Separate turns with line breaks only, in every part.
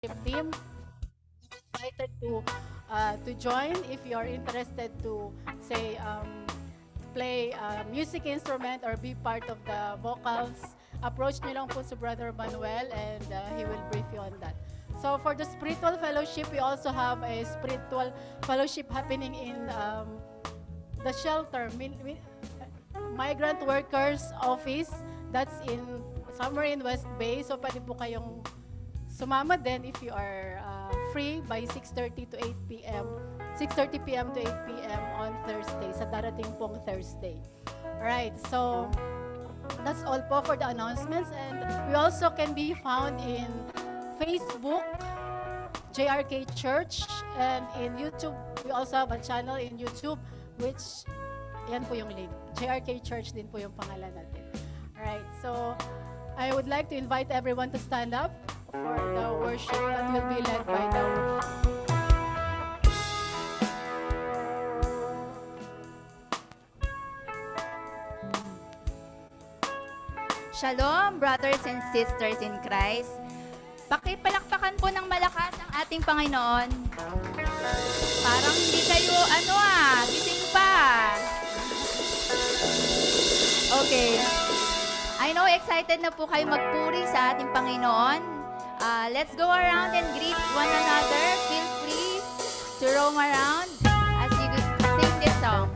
team invited to join if you are interested to say play music instrument or be part of the vocals. Approach nyo lang po si Brother Manuel and he will brief you on that. So for the spiritual fellowship, we also have a spiritual fellowship happening in the shelter, migrant workers office. That's in somewhere in West Bay. So pwede po kayong sumama din if you are free by 6:30 to 8 p.m. 6:30 p.m. to 8 p.m. on Thursday, sa darating pong Thursday. Alright, so that's all po for the announcements. And we also can be found in Facebook, JRK Church, and in YouTube. We also have a channel in YouTube, which, yan po yung link. JRK Church din po yung pangalan natin. Alright, so I would like to invite everyone to stand up for the worship that will be led by the
Shalom, brothers and sisters in Christ. Pakipalakpakan po ng malakas ang ating Panginoon. Parang hindi kayo, gising pa. Okay. I know excited na po kayo magpuri sa ating Panginoon. Let's go around and greet one another. Feel free to roam around as you sing this song.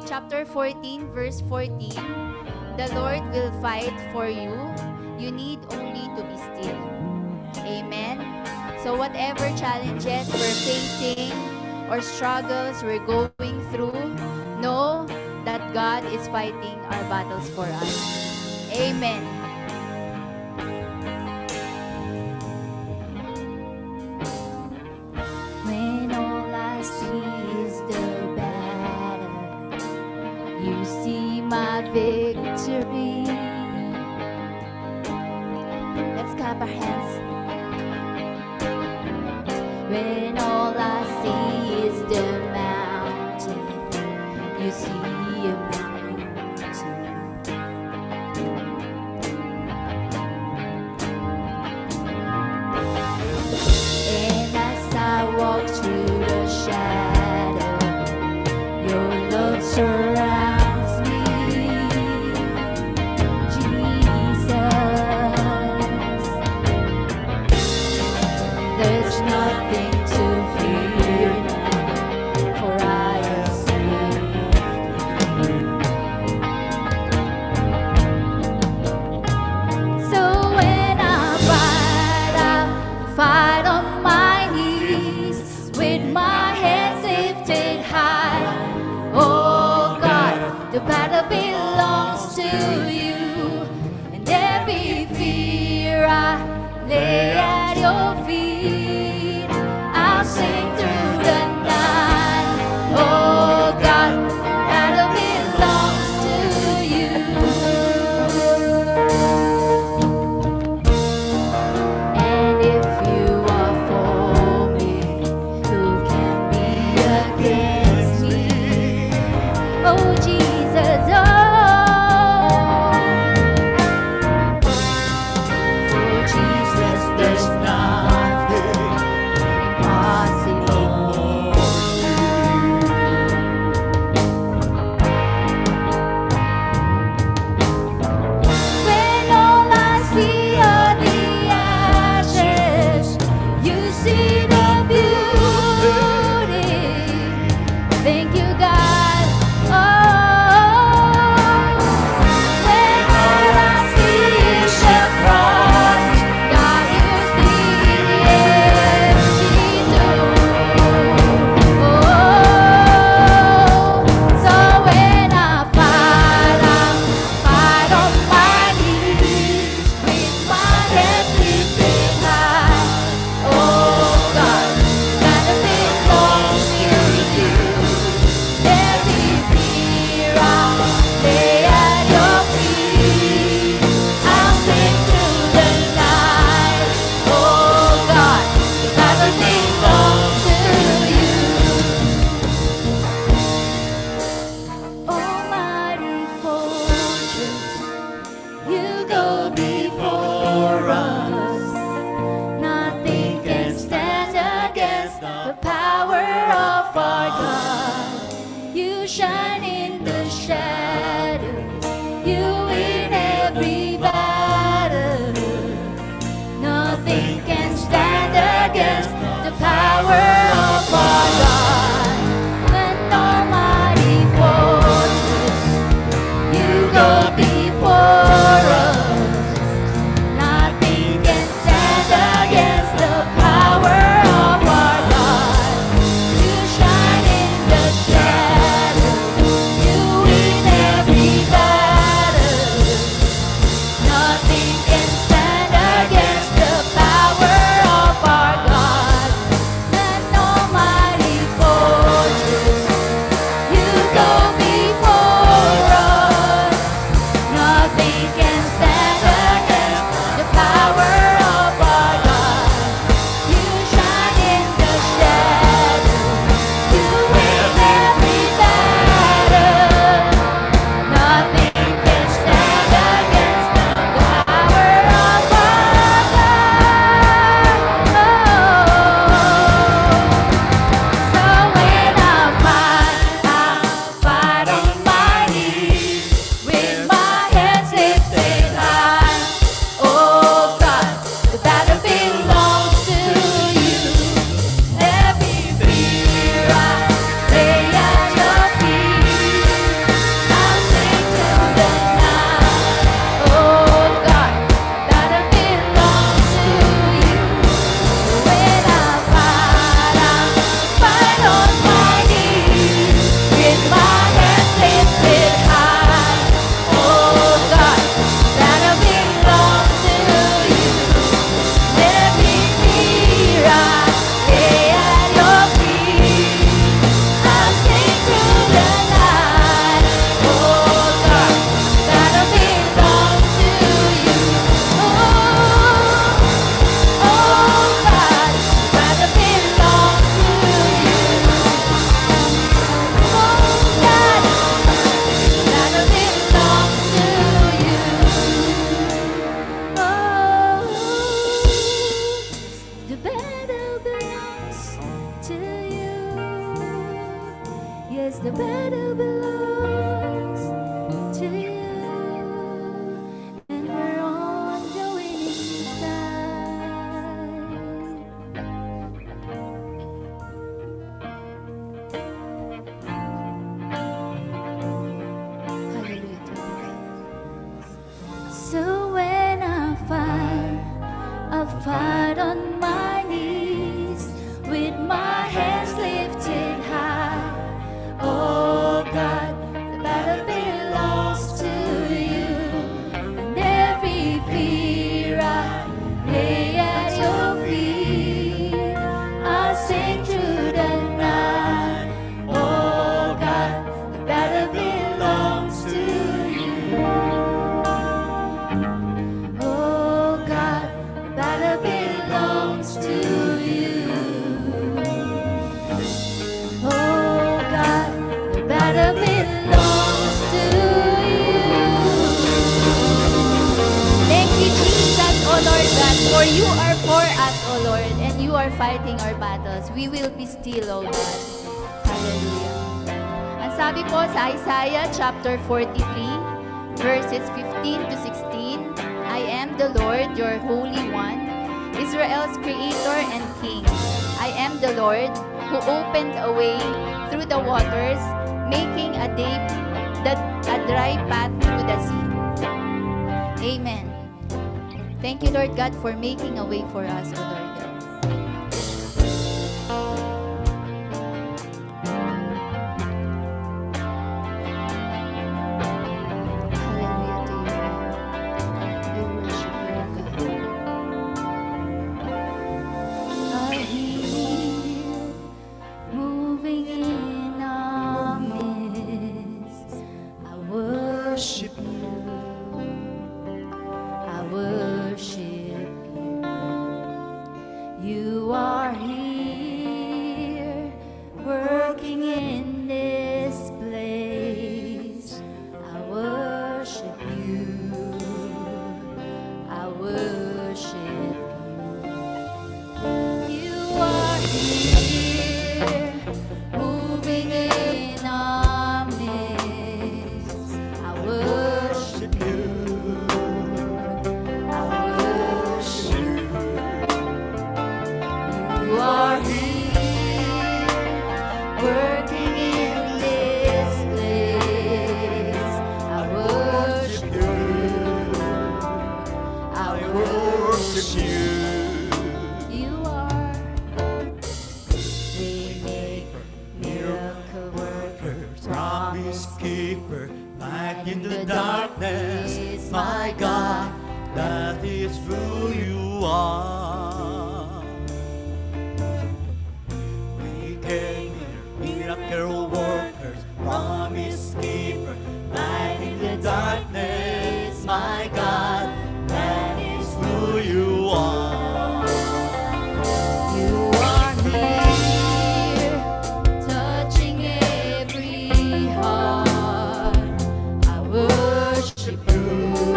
Chapter 14, verse 14, the Lord will fight for you. You need only to be still. Amen. So whatever challenges we're facing or struggles we're going through, know that God is fighting our battles for us. Amen. When all I see is the battle, you see my victory. Let's clap our hands. When all I see is the mountain, you see a and as I walk through the shadow, your love surrounds me, Jesus. There's nothing to fear now, for I am saved. So when I fight on my knees with my hands lifted high. Oh God, the battle belongs to you, and every fear I lay at your feet. I'll sing through the night. Oh God, the battle belongs to you. And if you are for me, who can be against me? Oh Jesus, oh, for Jesus there's nothing impossible. When all I see are the ashes, you see the beauty. Thank you, God. Oh, when all I see is the cross, God, you see the empty tomb. Oh, so when I fight on my knees with my hands lifted high. Oh God, that belongs to you. Every fear I lay at your feet. I'll sing through the night. Oh God, the battle belongs to you. Almighty fortress, you go before us. Nothing can stand against the power of our God. You shine in the shadows, you win every battle. Nothing can stand against the power of our God. An almighty fortress, you go before us. Nothing can stand against the power of our God. You shine in the shadows, you win battle belongs to you, and we're on the winning side. Hallelujah to you. So when I fight, I'll fight on my knees with my hands lifted high. Oh God, the battle belongs to you, and every fear I lay at your feet. I'll sing through the night. Oh God, the battle belongs to you. Oh God, the battle belongs to you. Oh God, the battle belongs to you. Thank you, Jesus, oh Lord God, for you are for us, oh Lord, and you are fighting our battles. We will be still, oh God. Hallelujah. Ang sabi po sa Isaiah chapter 43, verses 15 to 16, I am the Lord, your Holy One, Israel's Creator and King. I am the Lord who opened a way through the waters, making a dry path through the sea. Amen. Thank you, Lord God, for making a way for us, O Lord God. Hallelujah to you, Lord. We worship you, O God. I hear moving in our midst. I worship you. I worship you. You are here working in this place. I worship you. I worship you. You are here moving in our midst. I worship you. I worship you. You are here working in this place. I worship you. I worship you. You are waymaker, miracle worker,
Promise keeper, light in the darkness, my God, that is who you are. We came here, miracle workers, promise keeper, light in the darkness, my God, that is who you are.
You are here, touching every heart. I worship you.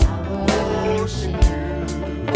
I worship you.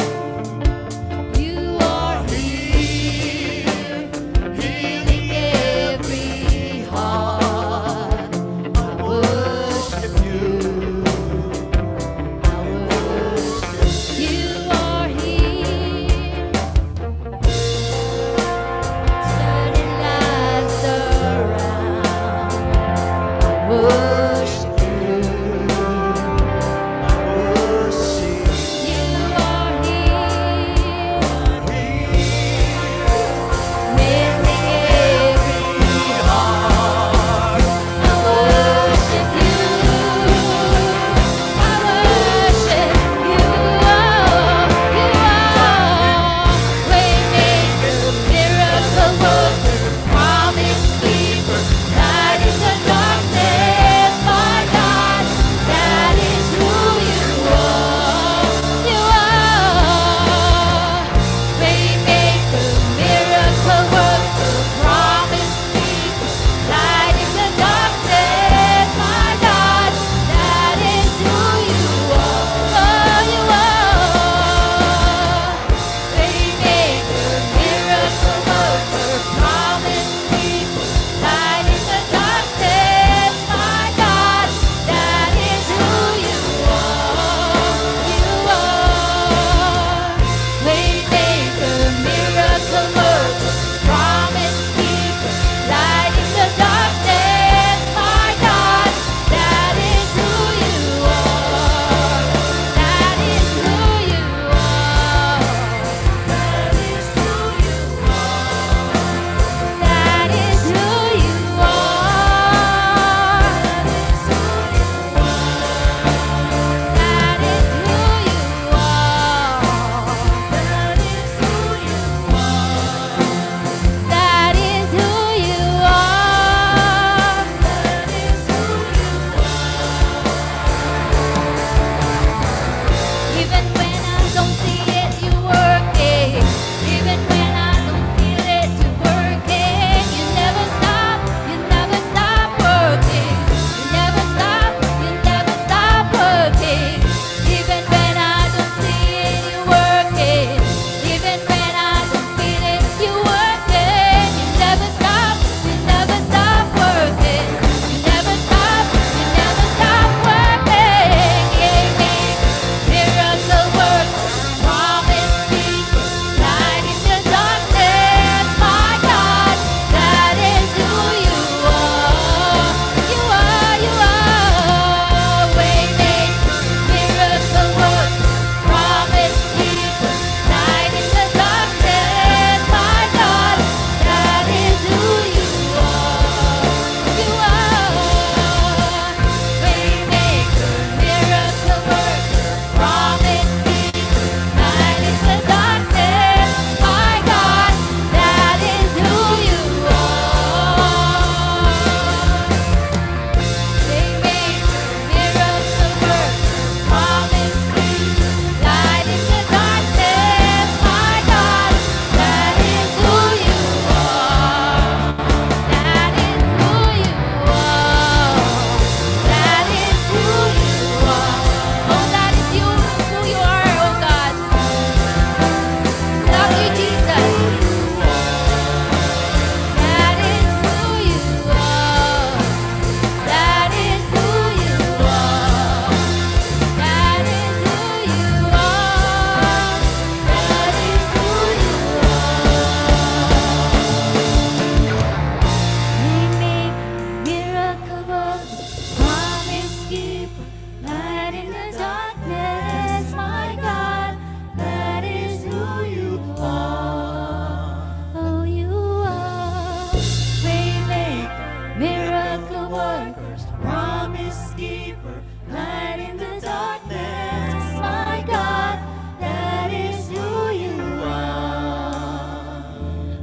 keeper, light in the darkness, my God, that is who you are.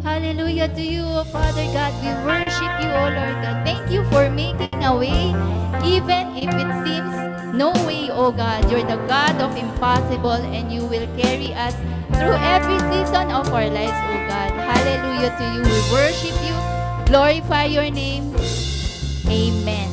Hallelujah to you, O Father God. We worship you, O Lord God. Thank you for making a way, even if it seems no way, O God. You're the God of impossible, and you will carry us through every season of our lives, O God. Hallelujah to you. We worship you, glorify your name. Amen.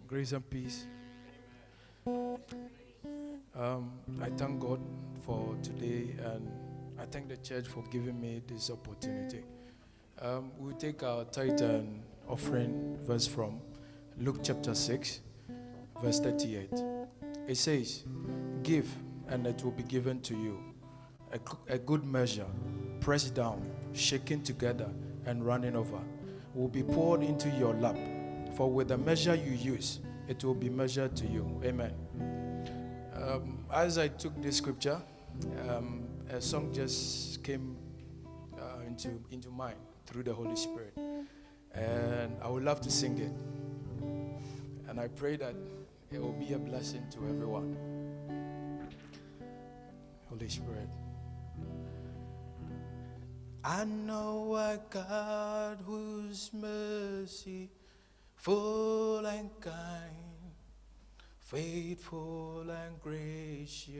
Grace and peace. I thank God for today, and I thank the church for giving me this opportunity. We'll take our tithe and offering verse from Luke chapter 6, verse 38. It says, "Give, and it will be given to you. A good measure, pressed down, shaken together, and running over, will be poured into your lap. For with the measure you use, it will be measured to you." Amen. As I took this scripture, a song just came into mind through the Holy Spirit. And I would love to sing it. And I pray that it will be a blessing to everyone. Holy Spirit. I know a God whose mercy full and kind, faithful and gracious.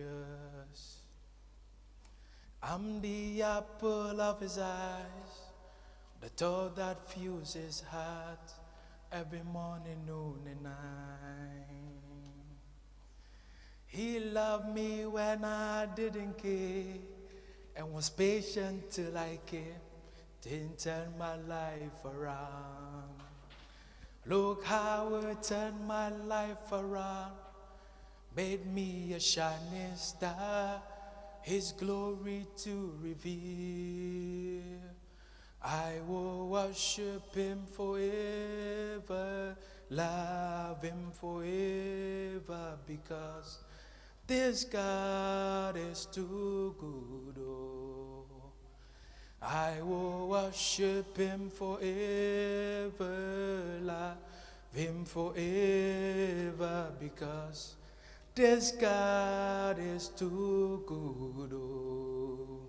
I'm the apple of his eyes, the thought that fills his heart every morning, noon, and night. He loved me when I didn't care, and was patient till I came, didn't turn my life around. Look how it turned my life around, made me a shining star, his glory to reveal. I will worship him forever, love him forever, because this God is too good. Oh, I will worship him forever, love him forever, because this God is too good. Oh,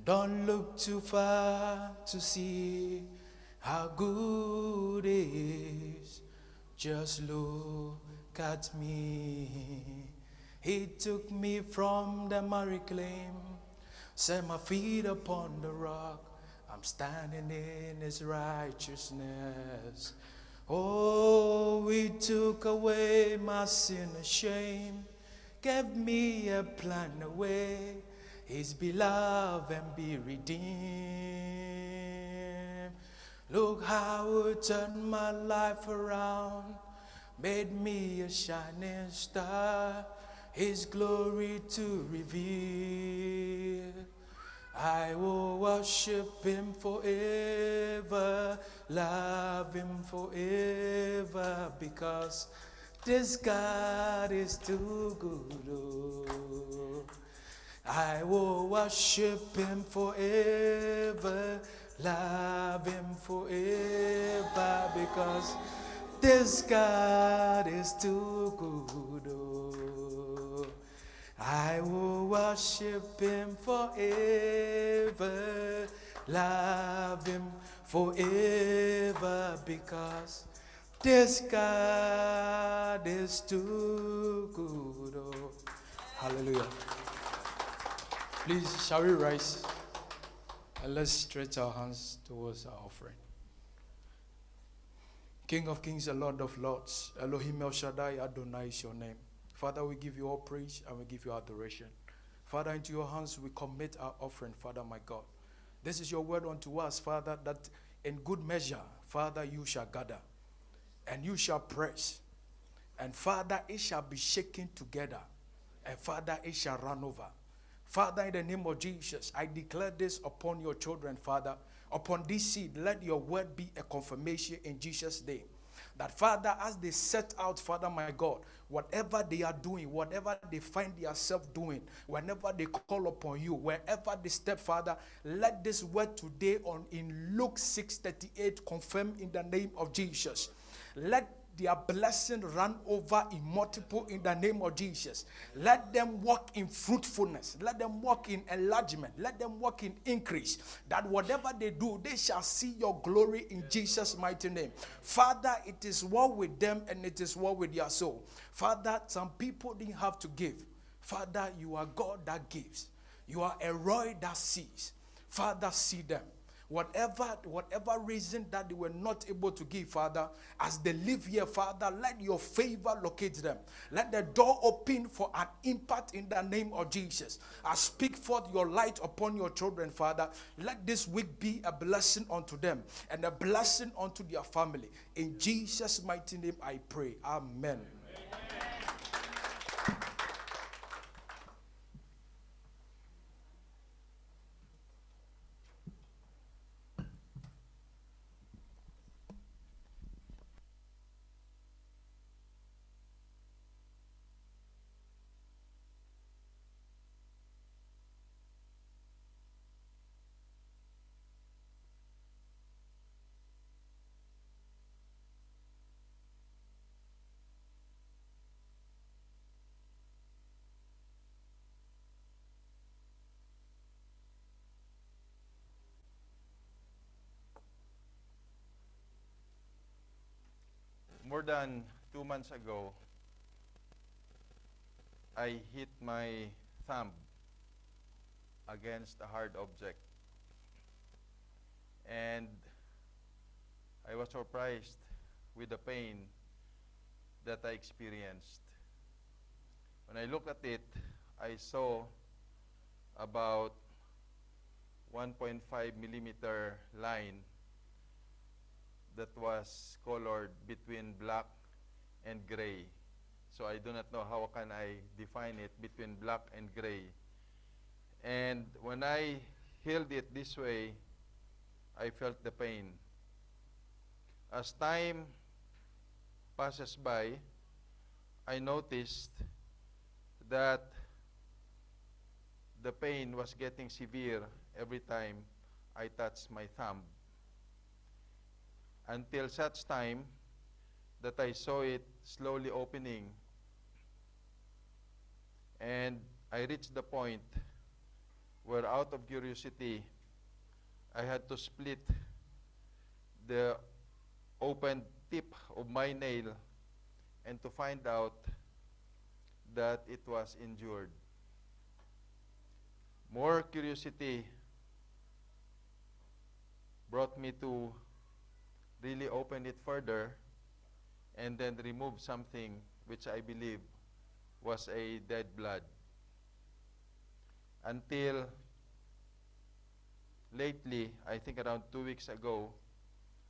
don't look too far to see how good he is. Just look at me. He took me from the miry clay, set my feet upon the rock. I'm standing in his righteousness. Oh, he took away my sin and shame, gave me a plan away, his beloved and be redeemed. Look how it turned my life around, made me a shining star, his glory to reveal. I will worship him forever, love him forever, because this God is too good. Oh, I will worship him forever, love him forever, because this God is too good. Oh, I will worship him forever, love him forever, because this God is too good. Oh, hallelujah. Please, shall we rise and let's stretch our hands towards our offering. King of kings and Lord of lords, Elohim El Shaddai Adonai is your name. Father, we give you all praise and we give you adoration. Father, into your hands we commit our offering, Father, my God. This is your word unto us, Father, that in good measure, Father, you shall gather and you shall press. And Father, it shall be shaken together And Father, it shall run over. Father, in the name of Jesus, I declare this upon your children, Father. Upon this seed, let your word be a confirmation in Jesus' name. That, Father, as they set out, Father, my God, whatever they are doing, whatever they find themselves doing, whenever they call upon you, wherever they step, Father, let this word today on in Luke 6:38 confirm in the name of Jesus. Let their blessing run over in multiple in the name of Jesus. Let them walk in fruitfulness. Let them walk in enlargement. Let them walk in increase. That whatever they do, they shall see your glory in Jesus' mighty name. Father, it is well with them and it is well with their soul. Father, some people didn't have to give. Father, you are God that gives. You are a Roy that sees. Father, see them. Whatever reason that they were not able to give, Father, as they live here, Father, let your favor locate them. Let the door open for an impact in the name of Jesus. I speak forth your light upon your children, Father. Let this week be a blessing unto them and a blessing unto their family. In Jesus' mighty name I pray. Amen.
More than 2 months ago, I hit my thumb against a hard object. And I was surprised with the pain that I experienced. When I looked at it, I saw about 1.5 millimeter line that was colored between black and gray. So I do not know how can I define it between black and gray. And when I held it this way, I felt the pain. As time passes by, I noticed that the pain was getting severe every time I touched my thumb. Until such time that I saw it slowly opening, and I reached the point where, out of curiosity, I had to split the open tip of my nail and to find out that it was injured. More curiosity brought me to really open it further and then remove something which I believe was a dead blood. Until lately, I think around 2 weeks ago,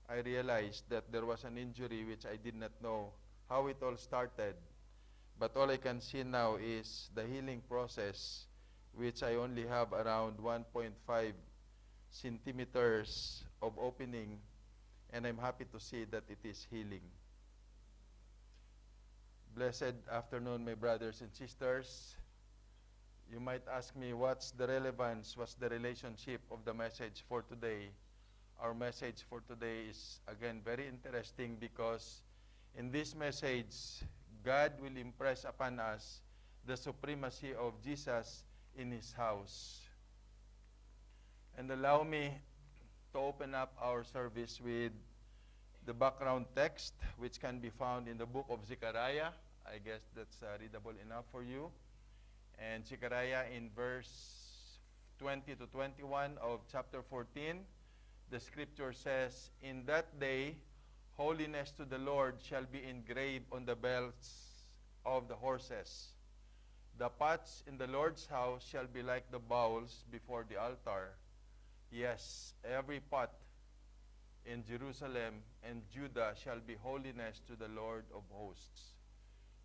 I realized that there was an injury which I did not know how it all started. But all I can see now is the healing process, which I only have around 1.5 centimeters of opening, and I'm happy to see that it is healing. Blessed afternoon, my brothers and sisters. You might ask me, what's the relevance, what's the relationship of the message for today? Our message for today is, again, very interesting because in this message, God will impress upon us the supremacy of Jesus in His house. And allow me to open up our service with the background text, which can be found in the book of Zechariah. I guess that's readable enough for you. And Zechariah in verse 20 to 21 of chapter 14, the scripture says, "In that day, holiness to the Lord shall be engraved on the belts of the horses. The pots in the Lord's house shall be like the bowls before the altar. Yes, every pot in Jerusalem and Judah shall be holiness to the Lord of hosts.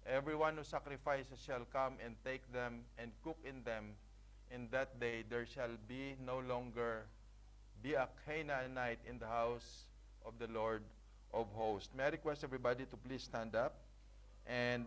Everyone who sacrifices shall come and take them and cook in them. In that day there shall be no longer be a Canaanite in the house of the Lord of hosts. May I request everybody to please stand up. And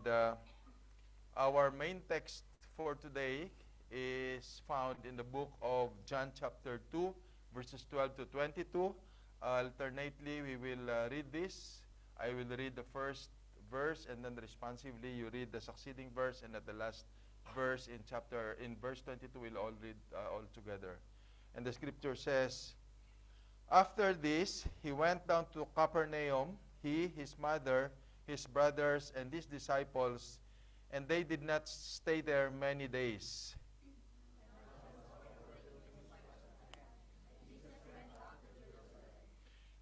our main text for today is found in the book of John chapter 2, verses 12 to 22. Alternately, we will read this. I will read the first verse, and then responsively you read the succeeding verse, and at the last verse in verse 22, we'll all read all together. And the scripture says, "After this, he went down to Capernaum, he, his mother, his brothers, and his disciples, and they did not stay there many days.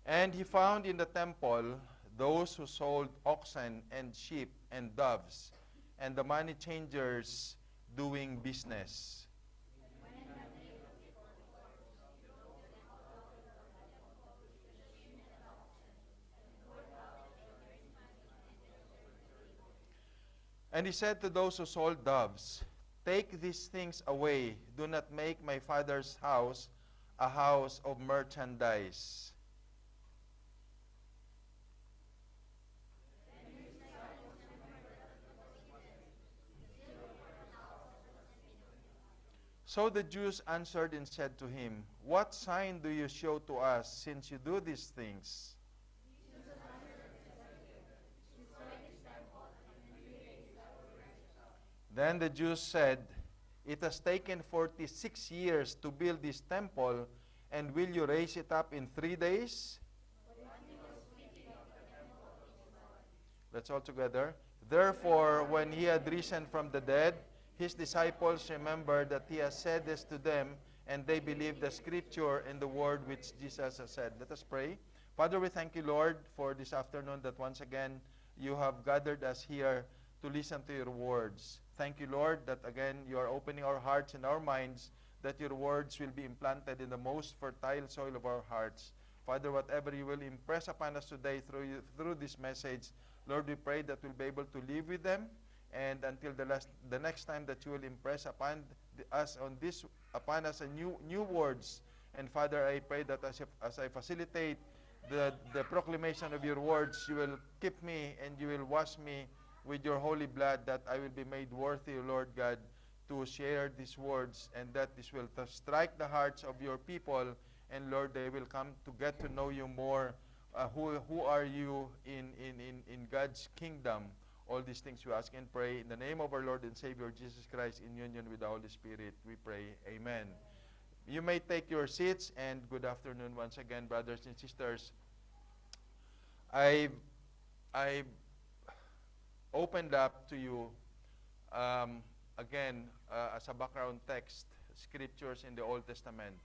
And he found in the temple those who sold oxen and sheep and doves, and the money changers doing business. And he said to those who sold doves, 'Take these things away. Do not make my Father's house a house of merchandise.' So the Jews answered and said to him, 'What sign do you show to us, since you do these things?' Then the Jews said, 'It has taken 46 years to build this temple, and will you raise it up in 3 days?' Let's all together. Therefore, when he had risen from the dead, his disciples remembered that he has said this to them, and they believed the scripture and the word which Jesus has said." Let us pray. Father, we thank you, Lord, for this afternoon that once again you have gathered us here to listen to your words. Thank you, Lord, that again you are opening our hearts and our minds, that your words will be implanted in the most fertile soil of our hearts. Father, whatever you will impress upon us today through this message, Lord, we pray that we'll be able to live with them, and until the next time that you will impress upon us a new words. And Father, I pray that as I facilitate the proclamation of your words, you will keep me and you will wash me with your holy blood, that I will be made worthy, Lord God, to share these words, and that this will strike the hearts of your people, and Lord, they will come to get to know you more. Who are you in God's kingdom? All these things we ask and pray in the name of our Lord and Savior Jesus Christ, in union with the Holy Spirit, we pray. Amen. You may take your seats, and good afternoon once again, brothers and sisters. I've opened up to you again as a background text, scriptures in the Old Testament.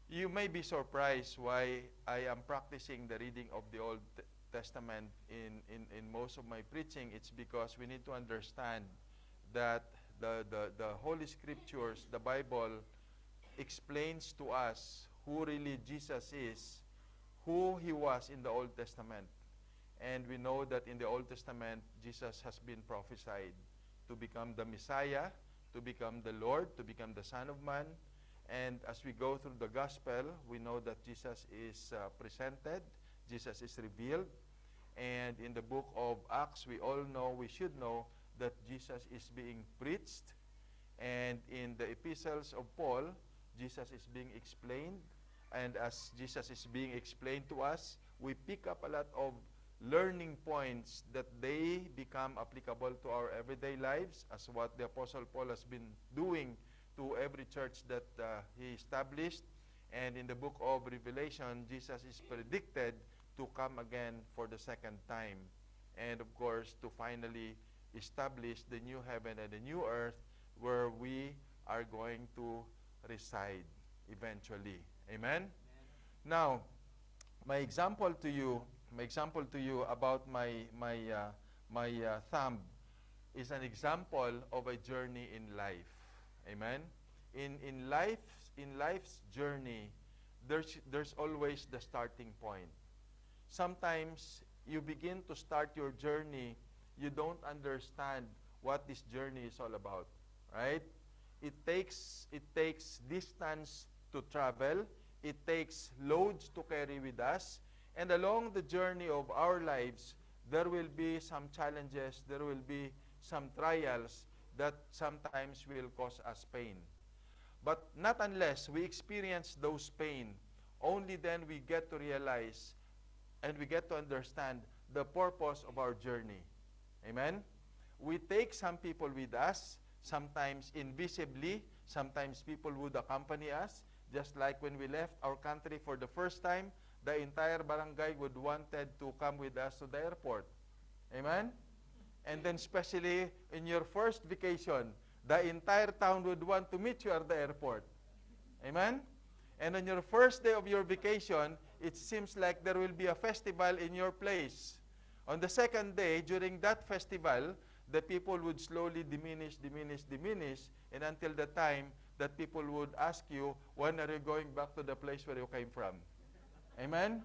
You may be surprised why I am practicing the reading of the Old Testament in most of my preaching. It's because we need to understand that the Holy Scriptures, the Bible, explains to us who really Jesus is, who he was in the Old Testament. And we know that in the Old Testament, Jesus has been prophesied to become the Messiah, to become the Lord, to become the Son of Man. And as we go through the Gospel, we know that Jesus is presented, Jesus is revealed. And in the book of Acts, we should know that Jesus is being preached. And in the epistles of Paul, Jesus is being explained. And as Jesus is being explained to us, we pick up a lot of learning points that they become applicable to our everyday lives, as what the Apostle Paul has been doing to every church that he established. And in the book of Revelation, Jesus is predicted to come again for the second time. And of course, to finally establish the new heaven and the new earth where we are going to reside eventually. Amen? Now, my example to you about my thumb is an example of a journey in life. Amen? In life's journey, there's always the starting point. Sometimes you begin to start your journey you don't understand what this journey is all about, right? It takes distance to travel. It takes loads to carry with us. And along the journey of our lives, there will be some challenges, there will be some trials that sometimes will cause us pain. But not unless we experience those pain, only then we get to realize and we get to understand the purpose of our journey. Amen? We take some people with us, sometimes invisibly, sometimes people would accompany us. Just like when we left our country for the first time, the entire barangay would wanted to come with us to the airport. Amen? And then especially in your first vacation, the entire town would want to meet you at the airport. Amen? And on your first day of your vacation, it seems like there will be a festival in your place. On the second day, during that festival, the people would slowly diminish, and until the time that people would ask you, when are you going back to the place where you came from? Amen?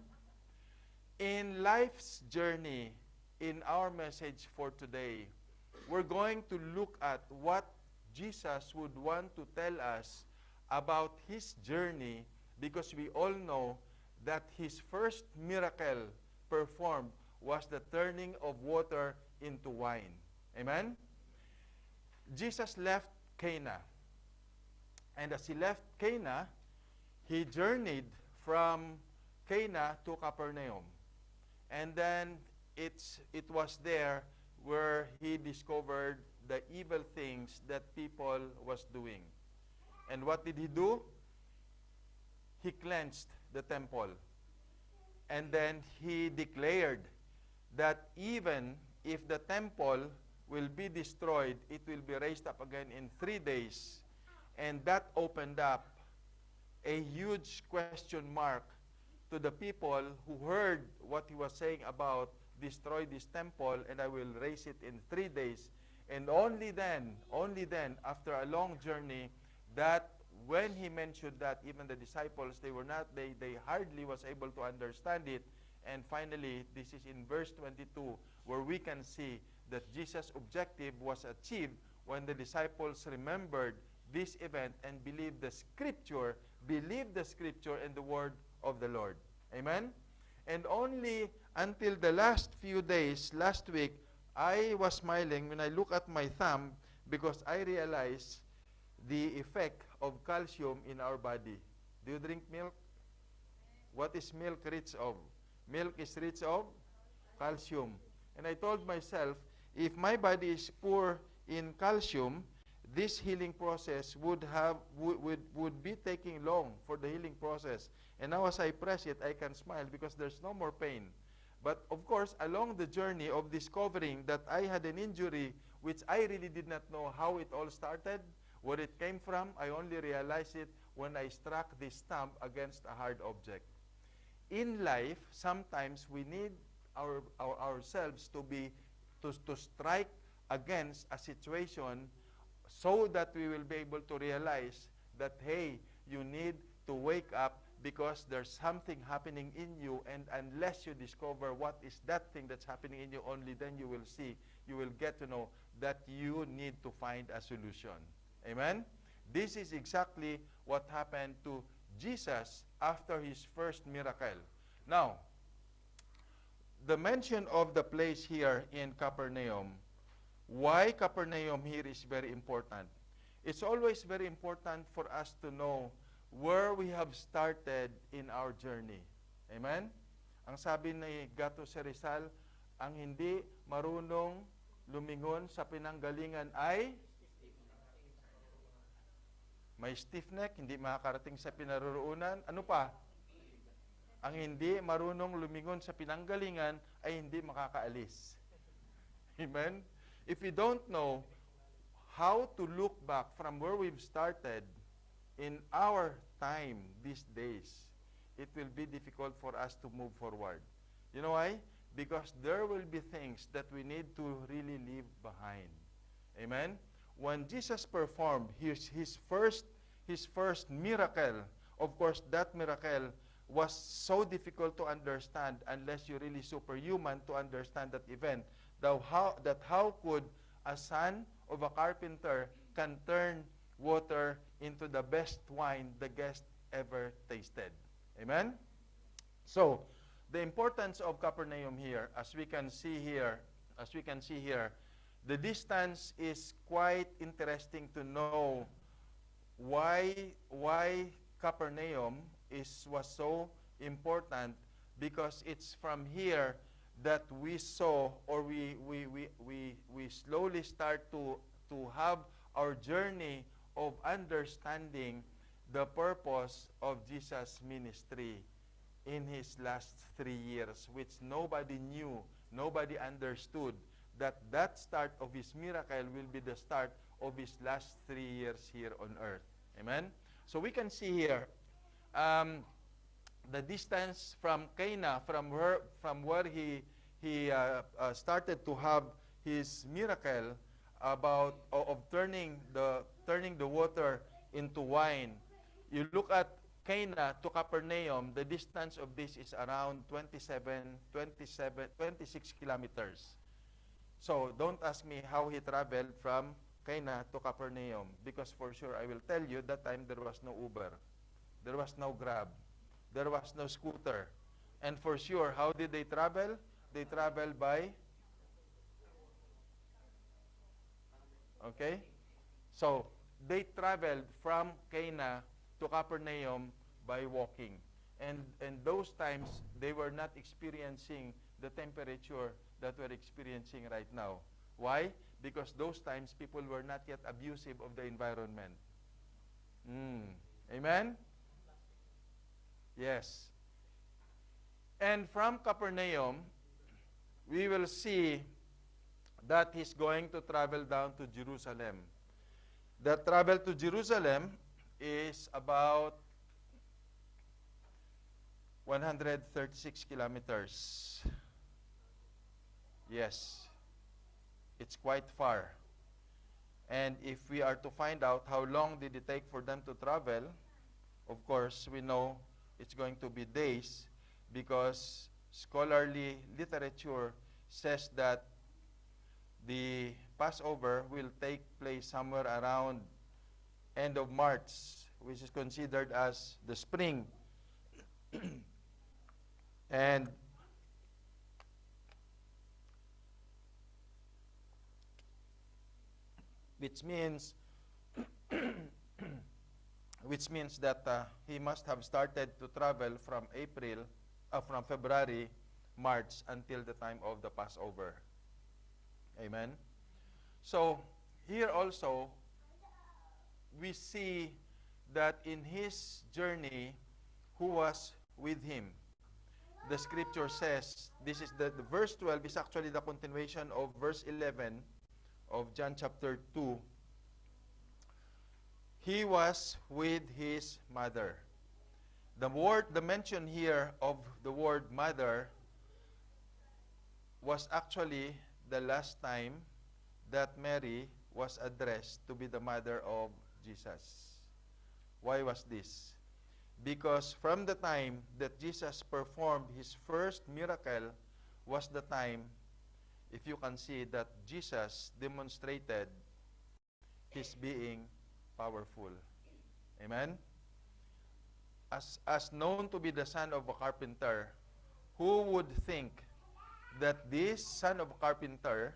In life's journey, in our message for today, we're going to look at what Jesus would want to tell us about his journey, because we all know that his first miracle performed was the turning of water into wine. Amen? Jesus left Cana. And as he left Cana, he journeyed from Cana to Capernaum. And then it was there where he discovered the evil things that people was doing. And what did he do? He cleansed the temple. And then he declared that even if the temple will be destroyed, it will be raised up again in 3 days. And that opened up a huge question mark to the people who heard what he was saying about destroy this temple and I will raise it in 3 days. And only then, after a long journey, that when he mentioned that, even the disciples, they hardly was able to understand it. And finally, this is in verse 22, where we can see that Jesus' objective was achieved when the disciples remembered this event and believed the scripture and the word of the Lord. Amen? And only until the last few days, last week, I was smiling when I look at my thumb because I realized the effect of calcium in our body. Do you drink milk? What is milk rich of? Milk is rich of calcium. And I told myself, if my body is poor in calcium, this healing process would be taking long for the healing process. And now as I press it, I can smile because there's no more pain. But of course, along the journey of discovering that I had an injury, which I really did not know how it all started, where it came from, I only realized it when I struck this stump against a hard object. In life, sometimes we need ourselves to strike against a situation so that we will be able to realize that, hey, you need to wake up because there's something happening in you, and unless you discover what is that thing that's happening in you, only then you will get to know that you need to find a solution. Amen? This is exactly what happened to Jesus after his first miracle. Now, the mention of the place here in Capernaum, why Capernaum here is very important. It's always very important for us to know where we have started in our journey. Amen? Ang sabi ni Gato Rizal, ang hindi marunong lumingon sa pinanggalingan ay may stiff neck, hindi makakarating sa pinaroroonan. Ano pa? Ang hindi marunong lumingon sa pinanggalingan ay hindi makakaalis. Amen? If we don't know how to look back from where we've started in our time these days, it will be difficult for us to move forward. You know why? Because there will be things that we need to really leave behind. Amen? When Jesus performed his first miracle, of course, that miracle was so difficult to understand unless you're really superhuman to understand that event. how could a son of a carpenter can turn water into the best wine the guest ever tasted. Amen? So, the importance of Capernaum here, as we can see here, the distance is quite interesting to know why Capernaum was so important, because it's from here that we saw, or we slowly start to have our journey of understanding the purpose of Jesus' ministry in his last 3 years, which nobody knew, nobody understood, that start of his miracle will be the start of his last 3 years here on earth. Amen? So we can see here, the distance from Cana, from where he started to have his miracle of turning the water into wine. You look at Cana to Capernaum, the distance of this is around 26 kilometers. So don't ask me how he traveled from Cana to Capernaum, because for sure I will tell you that time there was no Uber, there was no Grab, there was no scooter. And for sure, how did they travel? They traveled by, okay? So they traveled from Cana to Capernaum by walking. And those times, they were not experiencing the temperature that we're experiencing right now. Why? Because those times, people were not yet abusive of the environment. Amen? Yes. And from Capernaum, we will see that he's going to travel down to Jerusalem. The travel to Jerusalem is about 136 kilometers. Yes. It's quite far. And if we are to find out how long did it take for them to travel, of course, we know it's going to be days, because scholarly literature says that the Passover will take place somewhere around end of March, which is considered as the spring. And which means that he must have started to travel from from February, March, until the time of the Passover. Amen? So, here also, we see that in his journey, who was with him? The scripture says, this is the verse 12 is actually the continuation of verse 11 of John chapter 2. He was with his mother. The mention here of the word mother was actually the last time that Mary was addressed to be the mother of Jesus. Why was this? Because from the time that Jesus performed his first miracle was the time, if you can see, that Jesus demonstrated his being powerful. Amen? As known to be the son of a carpenter, who would think that this son of a carpenter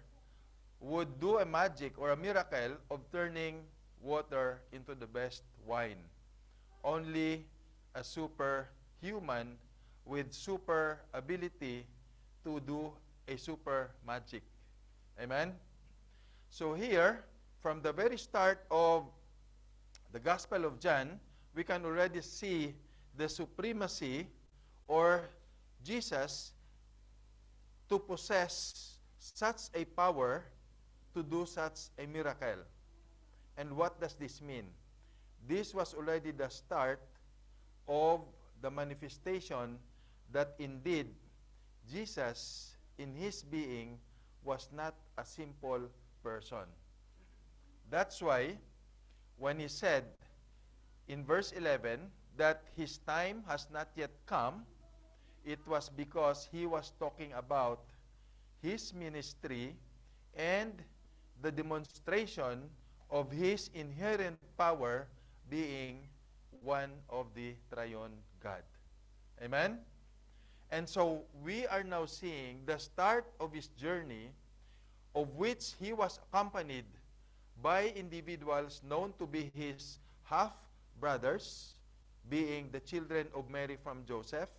would do a magic or a miracle of turning water into the best wine? Only a superhuman with super ability to do a super magic. Amen? So here, from the very start of the Gospel of John, we can already see the supremacy or Jesus to possess such a power to do such a miracle. And what does this mean? This was already the start of the manifestation that indeed Jesus in his being was not a simple person. That's why when he said in verse 11 that his time has not yet come, it was because he was talking about his ministry, and the demonstration of his inherent power being one of the triune God. Amen? And so we are now seeing the start of his journey, of which he was accompanied by individuals known to be his half-brothers, being the children of Mary from Joseph,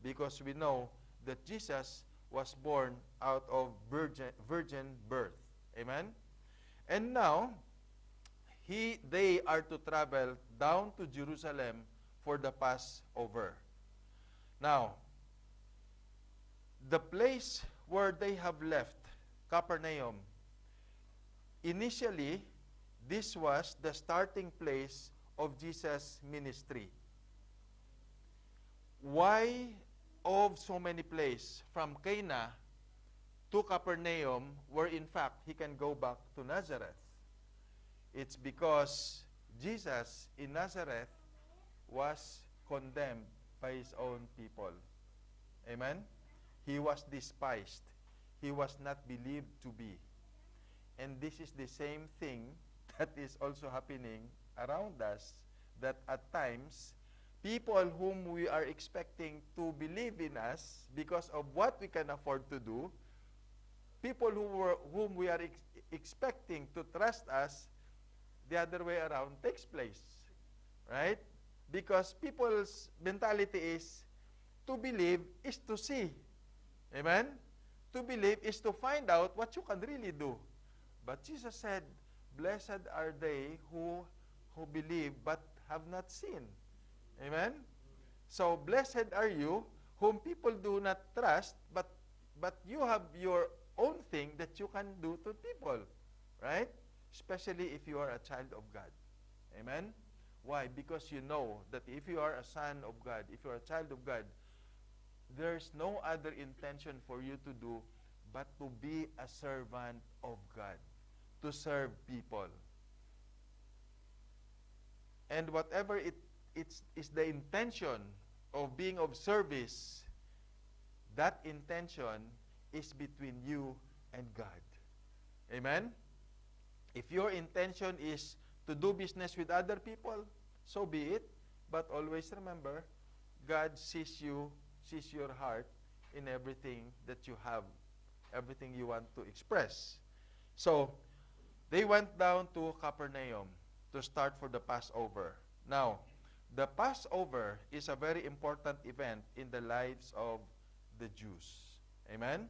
because we know that Jesus was born out of virgin birth. Amen? And now, they are to travel down to Jerusalem for the Passover. Now, the place where they have left, Capernaum, initially, this was the starting place of Jesus' ministry. Why of so many places? From Cana to Capernaum, where in fact he can go back to Nazareth. It's because Jesus in Nazareth was condemned by his own people. Amen? He was despised. He was not believed to be. And this is the same thing that is also happening around us, that at times, people whom we are expecting to believe in us because of what we can afford to do, people whom we are expecting to trust us, the other way around takes place. Right? Because people's mentality is, to believe is to see. Amen? To believe is to find out what you can really do. But Jesus said, blessed are they who believe but have not seen. Amen? So, blessed are you whom people do not trust, but you have your own thing that you can do to people. Right? Especially if you are a child of God. Amen? Why? Because you know that if you are a son of God, if you are a child of God, there's no other intention for you to do but to be a servant of God, to serve people. And whatever it's the intention of being of service, that intention is between you and God. Amen? If your intention is to do business with other people, so be it. But always remember, God sees you, sees your heart in everything that you have, everything you want to express. So, they went down to Capernaum to start for the Passover. Now, the Passover is a very important event in the lives of the Jews. Amen?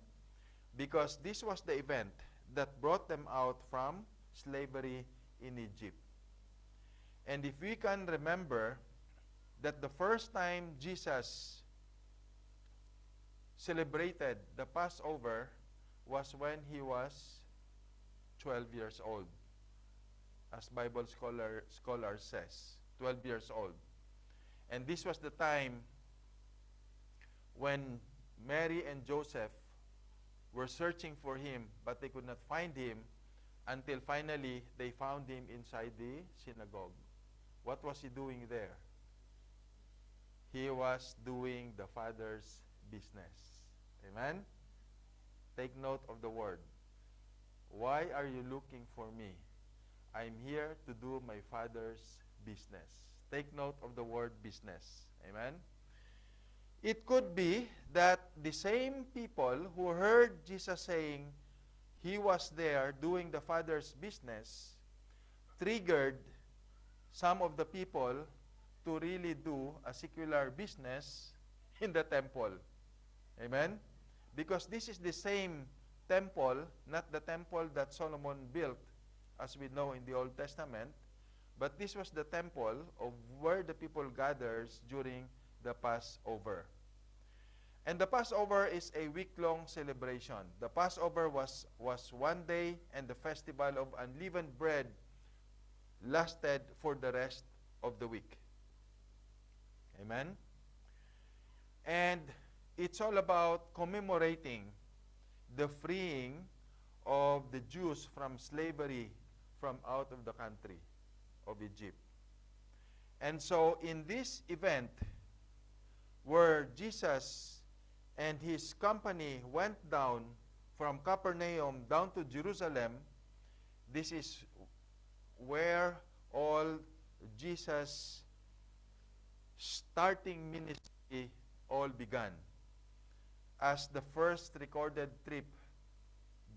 Because this was the event that brought them out from slavery in Egypt. And if we can remember that the first time Jesus celebrated the Passover was when he was 12 years old, as Bible scholar says, 12 years old. And this was the time when Mary and Joseph were searching for him, but they could not find him until finally they found him inside the synagogue. What was he doing there? He was doing the Father's business. Amen? Take note of the word. Why are you looking for me? I'm here to do my Father's business. Take note of the word business. Amen? It could be that the same people who heard Jesus saying he was there doing the Father's business triggered some of the people to really do a secular business in the temple. Amen? Because this is the same temple, not the temple that Solomon built, as we know in the Old Testament, but this was the temple of where the people gathers during the Passover. And the Passover is a week-long celebration. The Passover was 1 day, and the festival of unleavened bread lasted for the rest of the week. Amen? And it's all about commemorating the freeing of the Jews from slavery from out of the country of Egypt. And so in this event, where Jesus and his company went down from Capernaum down to Jerusalem, this is where all Jesus' starting ministry all began, as the first recorded trip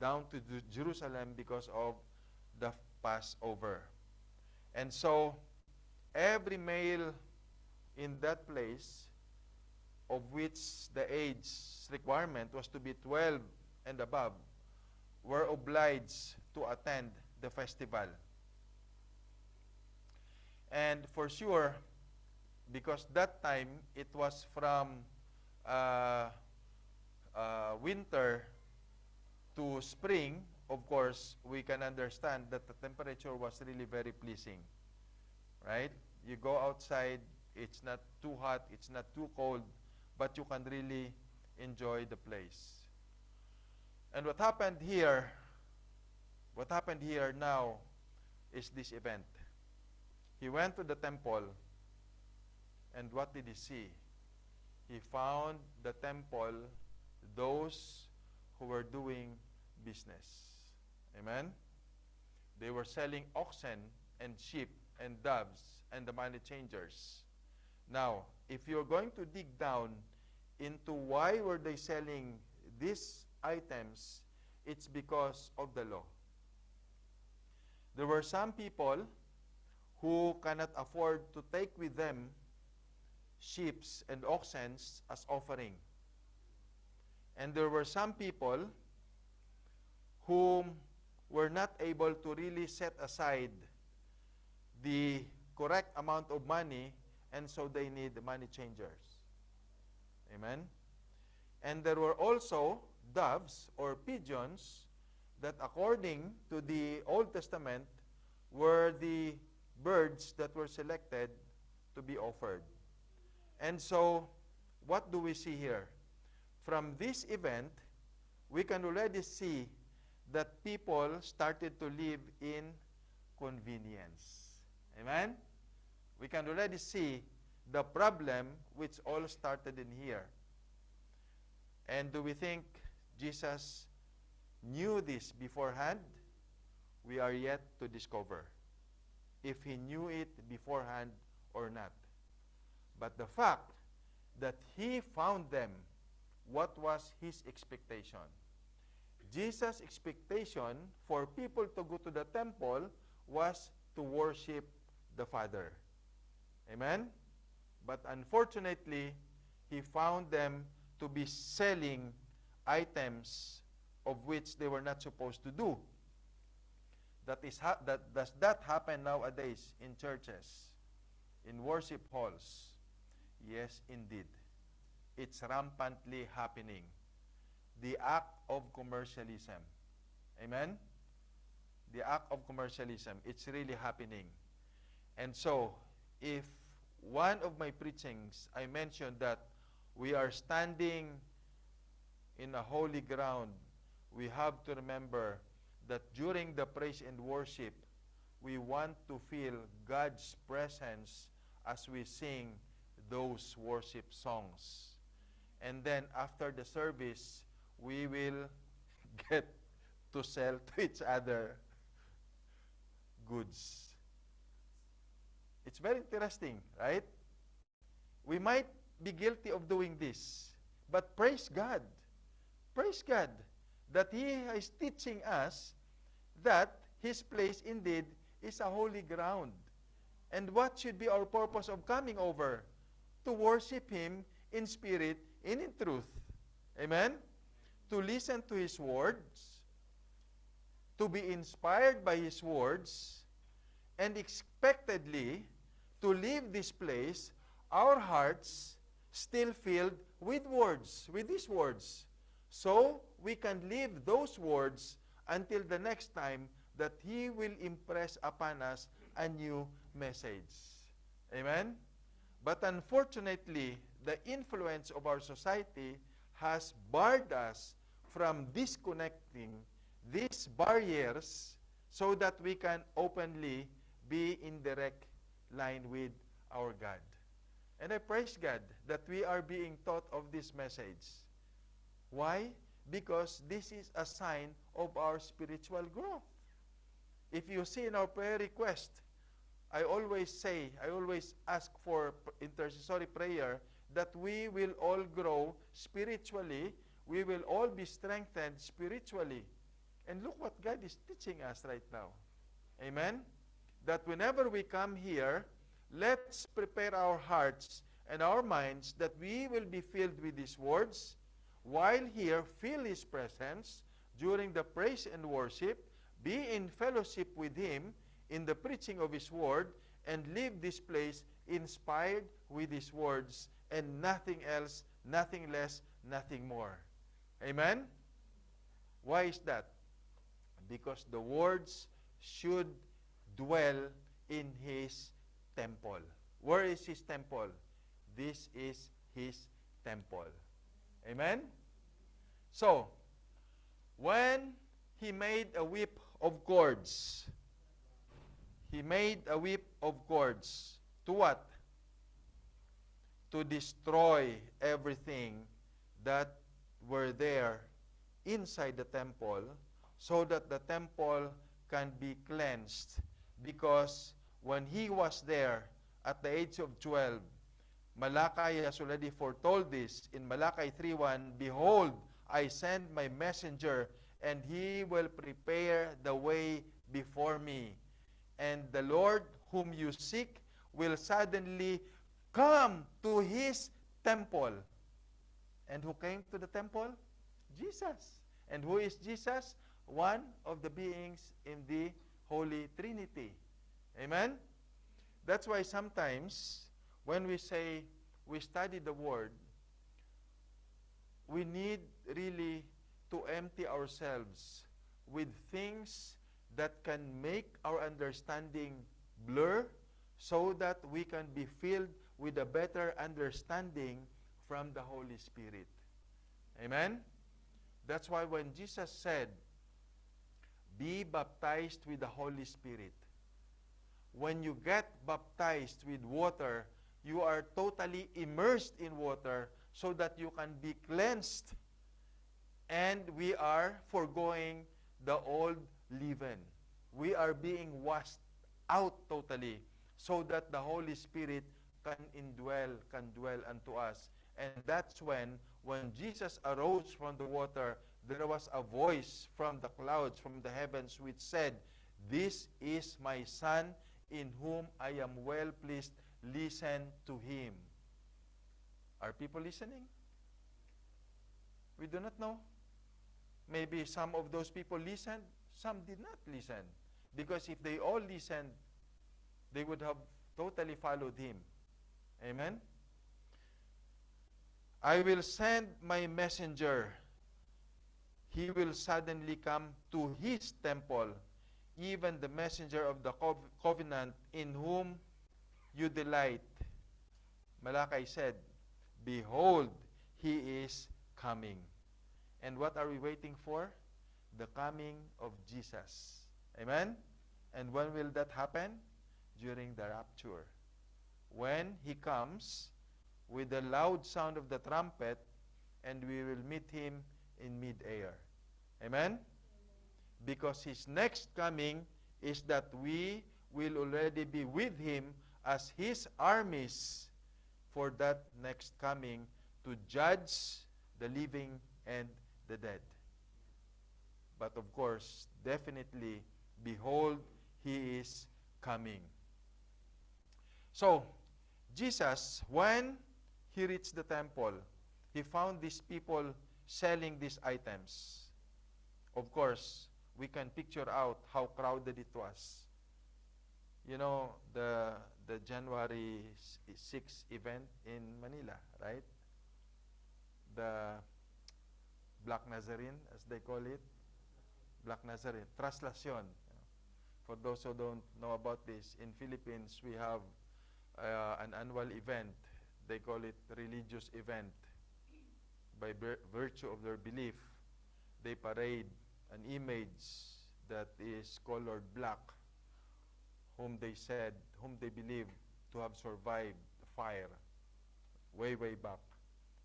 down to Jerusalem because of the Passover. And so, every male in that place, of which the age requirement was to be 12 and above, were obliged to attend the festival. And for sure, because that time it was from winter to spring, of course, we can understand that the temperature was really very pleasing, right? You go outside, it's not too hot, it's not too cold, but you can really enjoy the place. And what happened here now is this event. He went to the temple, and what did he see? He found the temple, those who were doing business. Amen? They were selling oxen and sheep and doves and the money changers. Now, if you're going to dig down into why were they selling these items, it's because of the law. There were some people who cannot afford to take with them sheep and oxen as offering. And there were some people whom were not able to really set aside the correct amount of money, and so they need money changers. Amen? And there were also doves or pigeons that, according to the Old Testament, were the birds that were selected to be offered. And so, what do we see here? From this event, we can already see that people started to live in convenience. Amen? We can already see the problem which all started in here. And do we think Jesus knew this beforehand? We are yet to discover if he knew it beforehand or not. But the fact that he found them, what was his expectation? Jesus' expectation for people to go to the temple was to worship the Father. Amen? But unfortunately, he found them to be selling items of which they were not supposed to do. Does that happen nowadays in churches, in worship halls? Yes, indeed. It's rampantly happening. The act of commercialism. Amen? The act of commercialism. It's really happening. And so, if one of my preachings, I mentioned that we are standing in a holy ground, we have to remember that during the praise and worship, we want to feel God's presence as we sing those worship songs. And then after the service, we will get to sell to each other goods. It's very interesting, right? We might be guilty of doing this, but praise God that he is teaching us that his place indeed is a holy ground. And what should be our purpose of coming over? To worship him in spirit and in truth. Amen? To listen to his words, to be inspired by his words, and expectedly to leave this place, our hearts still filled with words, with these words. So we can leave those words until the next time that he will impress upon us a new message. Amen? But unfortunately, the influence of our society has barred us from disconnecting these barriers so that we can openly be in direct line with our God. And I praise God that we are being taught of this message. Why? because this is a sign of our spiritual growth. If you see in our prayer request, I always ask for intercessory prayer that we will all grow spiritually, we will all be strengthened spiritually. And look what God is teaching us right now. Amen? That whenever we come here, let's prepare our hearts and our minds that we will be filled with His words. While here, feel His presence during the praise and worship, be in fellowship with Him in the preaching of His word, and leave this place inspired with His words, and nothing else, nothing less, nothing more. Amen? Why is that? Because the words should dwell in His temple. Where is His temple? This is His temple. Amen? So, when He made a whip of cords, He made a whip of cords. To what? To destroy everything that were there inside the temple, so that the temple can be cleansed. Because when He was there at the age of 12, Malachi has already foretold this in Malachi 3:1, "Behold, I send my messenger, and he will prepare the way before me. And the Lord whom you seek will suddenly come to His temple." And who came to the temple? Jesus. And who is Jesus? One of the beings in the Holy Trinity. Amen? That's why sometimes when we say we study the Word, we need really to empty ourselves with things that can make our understanding blur, so that we can be filled with a better understanding from the Holy Spirit. Amen? That's why when Jesus said, "Be baptized with the Holy Spirit," when you get baptized with water, you are totally immersed in water so that you can be cleansed. And we are foregoing the old leaven. We are being washed out totally so that the Holy Spirit can dwell unto us. And that's when Jesus arose from the water, there was a voice from the clouds, from the heavens, which said, "This is my Son, in whom I am well pleased. Listen to Him." Are people listening? We do not know. Maybe some of those people listened, some did not listen. Because if they all listened, they would have totally followed Him. Amen? "I will send my messenger. He will suddenly come to His temple, even the messenger of the covenant in whom you delight." Malachi said, "Behold, He is coming." And what are we waiting for? The coming of Jesus. Amen? And when will that happen? During the rapture. When He comes with the loud sound of the trumpet, and we will meet Him in mid-air. Amen? Because His next coming is that we will already be with Him as His armies for that next coming to judge the living and the dead. But of course, definitely, behold, He is coming. So, Jesus, when He reached the temple, He found these people selling these items. Of course, we can picture out how crowded it was. You know, the January 6 event in Manila, right? The Black Nazarene, as they call it. Black Nazarene. Traslacion. For those who don't know about this, in Philippines, we have an annual event. They call it religious event. By virtue of their belief, they parade an image that is colored black, whom they believe to have survived the fire way back.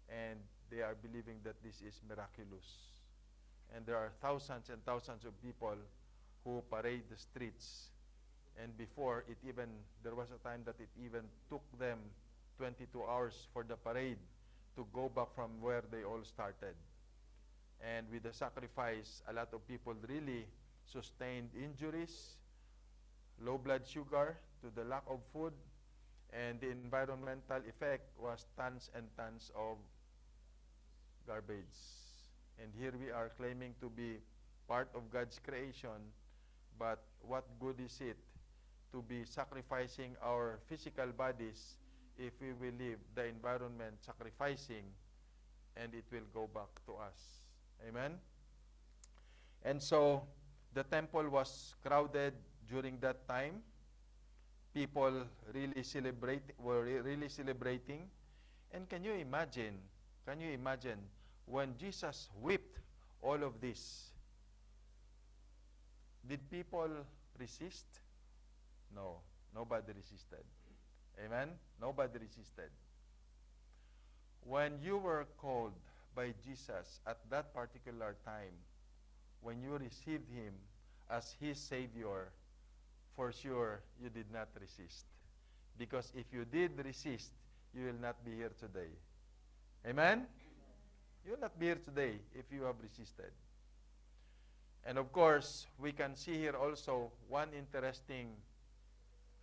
And they are believing that this is miraculous. and there are thousands and thousands of people who parade the streets. And before it even, there was a time that it even took them 22 hours for the parade to go back from where they all started. And with the sacrifice, a lot of people really sustained injuries, low blood sugar to the lack of food, and the environmental effect was tons and tons of garbage. And here we are claiming to be part of God's creation, but what good is it to be sacrificing our physical bodies if we will leave the environment sacrificing and it will go back to us? Amen? And so the temple was crowded during that time. People were really celebrating. And can you imagine when Jesus whipped all of this? Did people resist? No, nobody resisted. Amen? Nobody resisted. When you were called by Jesus at that particular time, when you received Him as His Savior, for sure you did not resist. Because if you did resist, you will not be here today. Amen? You will not be here today if you have resisted. And of course, we can see here also one interesting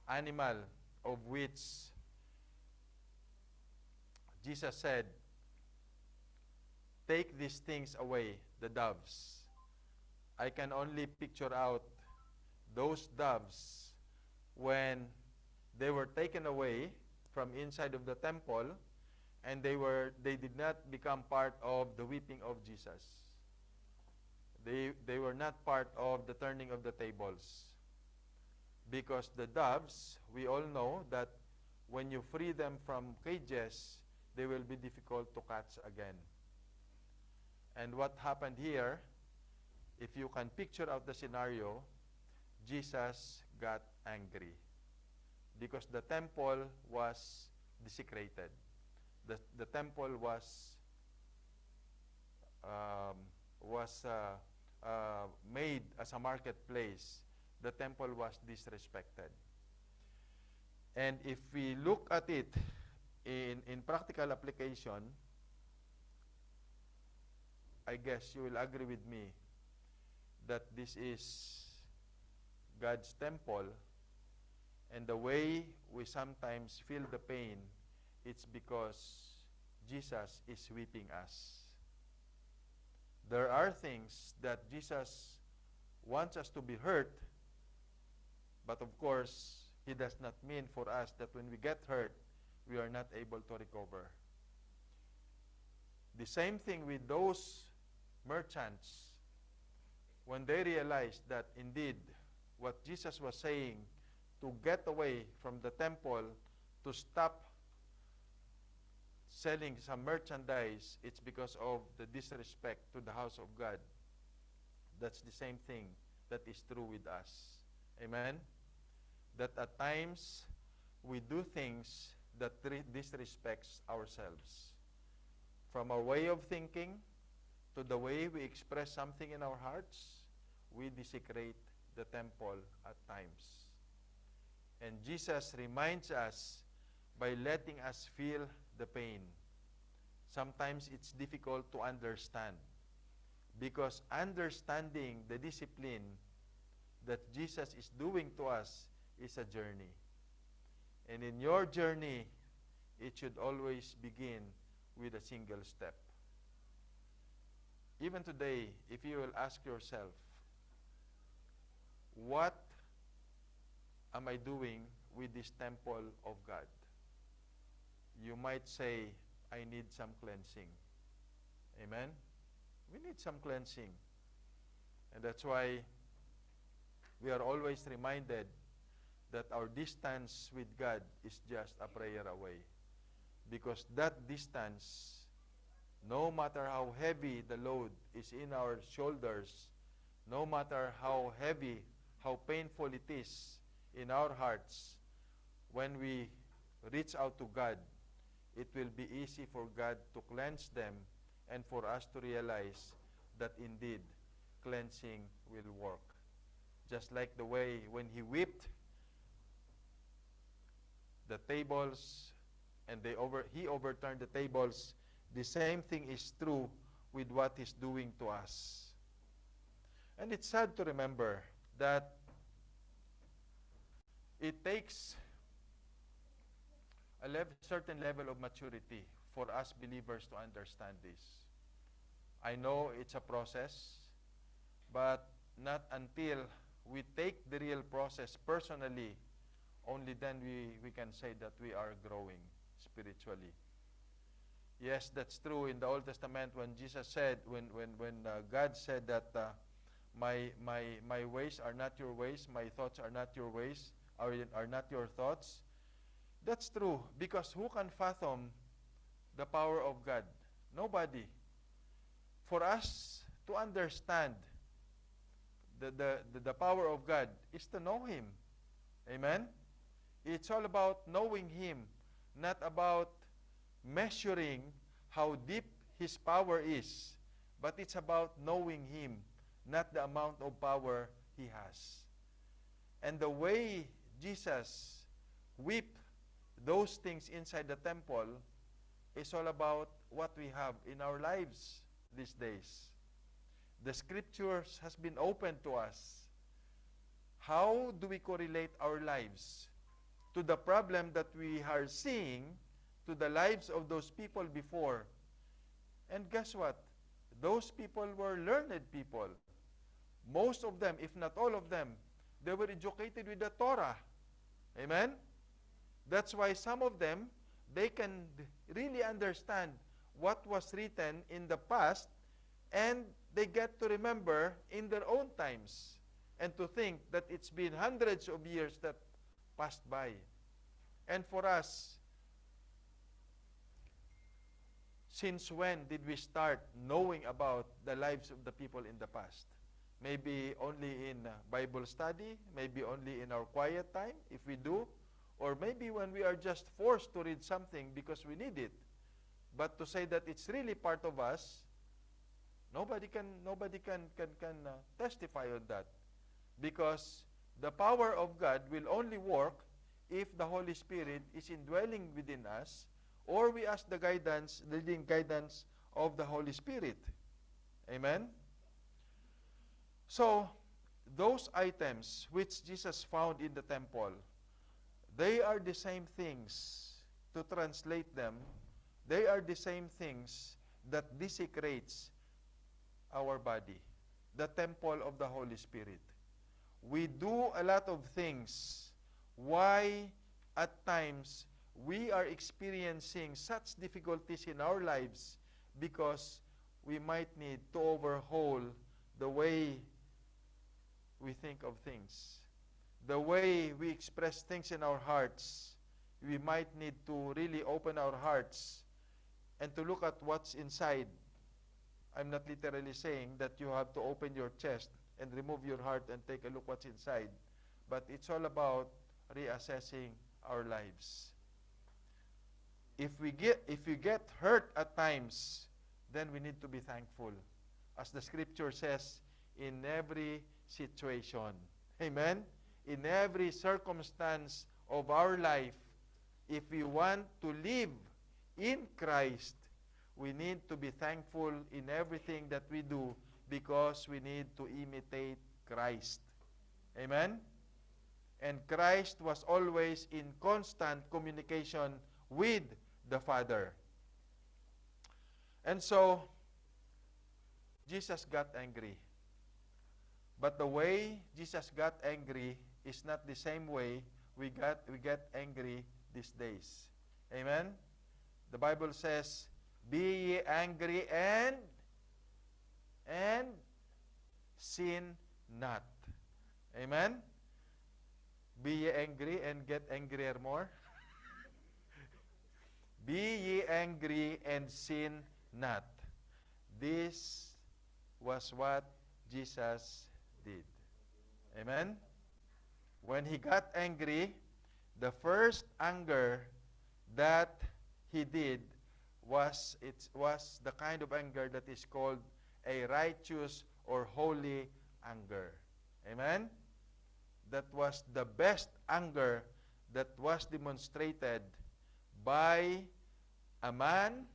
animal of which Jesus said, "Take these things away, the doves." I can only picture out those doves when they were taken away from inside of the temple, and they did not become part of the whipping of Jesus. They were not part of the turning of the tables. Because the doves, we all know that when you free them from cages, they will be difficult to catch again. And what happened here, if you can picture out the scenario, Jesus got angry because the temple was desecrated. The temple was made as a marketplace. The temple was disrespected. And if we look at it in practical application, I guess you will agree with me that this is God's temple, and the way we sometimes feel the pain, it's because Jesus is whipping us. There are things that Jesus wants us to be hurt, but of course, He does not mean for us that when we get hurt, we are not able to recover. The same thing with those merchants, when they realized that indeed what Jesus was saying, to get away from the temple, to stop selling some merchandise, it's because of the disrespect to the house of God. That's the same thing that is true with us. Amen? That at times, we do things that disrespects ourselves. From our way of thinking to the way we express something in our hearts, we desecrate the temple at times. And Jesus reminds us by letting us feel the pain. Sometimes it's difficult to understand, because understanding the discipline that Jesus is doing to us is a journey. And in your journey, it should always begin with a single step. Even today, if you will ask yourself, what am I doing with this temple of God? You might say, I need some cleansing. Amen? We need some cleansing. And that's why we are always reminded that our distance with God is just a prayer away. Because that distance, no matter how heavy the load is in our shoulders, no matter how heavy, how painful it is in our hearts, when we reach out to God, it will be easy for God to cleanse them and for us to realize that indeed cleansing will work. Just like the way when he whipped the tables and he overturned the tables, the same thing is true with what he's doing to us. And it's sad to remember that it takes a certain level of maturity for us believers to understand this. I know it's a process, but not until we take the real process personally, only then we can say that we are growing spiritually. Yes, that's true in the Old Testament when Jesus said, when God said that my ways are not your ways, my thoughts are not your ways, are not your thoughts. That's true, because who can fathom the power of God? Nobody. For us to understand the power of God is to know Him. Amen? It's all about knowing Him, not about measuring how deep His power is, but it's about knowing Him, not the amount of power He has. And the way Jesus whipped those things inside the temple is all about what we have in our lives these days. The scriptures has been opened to us. How do we correlate our lives to the problem that we are seeing, to the lives of those people before? And guess what? Those people were learned people. Most of them, if not all of them, they were educated with the Torah. Amen? That's why some of them, they can really understand what was written in the past, and they get to remember in their own times and to think that it's been hundreds of years that passed by. And for us, since when did we start knowing about the lives of the people in the past? Maybe only in Bible study, maybe only in our quiet time, if we do, or maybe when we are just forced to read something because we need it. But to say that it's really part of us, nobody can testify on that, because the power of God will only work if the Holy Spirit is indwelling within us, or we ask the guidance, the leading guidance of the Holy Spirit. Amen? So, those items which Jesus found in the temple, they are the same things, to translate them, they are the same things that desecrates our body, the temple of the Holy Spirit. We do a lot of things. Why at times we are experiencing such difficulties in our lives? Because we might need to overhaul the way we think of things, the way we express things in our hearts. We might need to really open our hearts and to look at what's inside. I'm not literally saying that you have to open your chest and remove your heart and take a look what's inside, but it's all about reassessing our lives. If we get hurt at times, then we need to be thankful. As the scripture says, in every situation. Amen? In every circumstance of our life, if we want to live in Christ, we need to be thankful in everything that we do, because we need to imitate Christ. Amen? And Christ was always in constant communication with the Father. And so, Jesus got angry. But the way Jesus got angry is not the same way we get angry these days. Amen? The Bible says, be ye angry and sin not. Amen? Be ye angry and get angrier more. Be ye angry and sin not. This was what Jesus did. Amen? When he got angry, the first anger that he did was the kind of anger that is called a righteous or holy anger. Amen? That was the best anger that was demonstrated by a man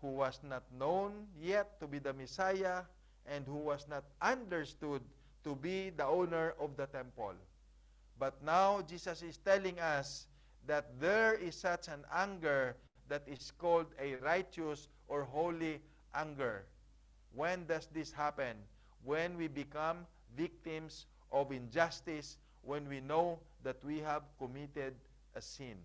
who was not known yet to be the Messiah and who was not understood to be the owner of the temple. But now Jesus is telling us that there is such an anger that is called a righteous or holy anger. When does this happen? When we become victims of injustice, when we know that we have committed a sin,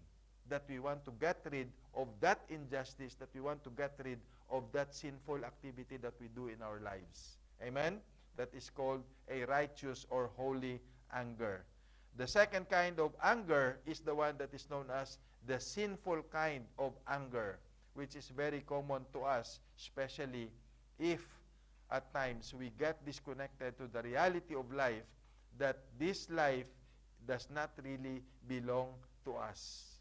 that we want to get rid of that injustice, that we want to get rid of that sinful activity that we do in our lives. Amen? That is called a righteous or holy anger. The second kind of anger is the one that is known as the sinful kind of anger, which is very common to us, especially if at times we get disconnected to the reality of life, that this life does not really belong to us.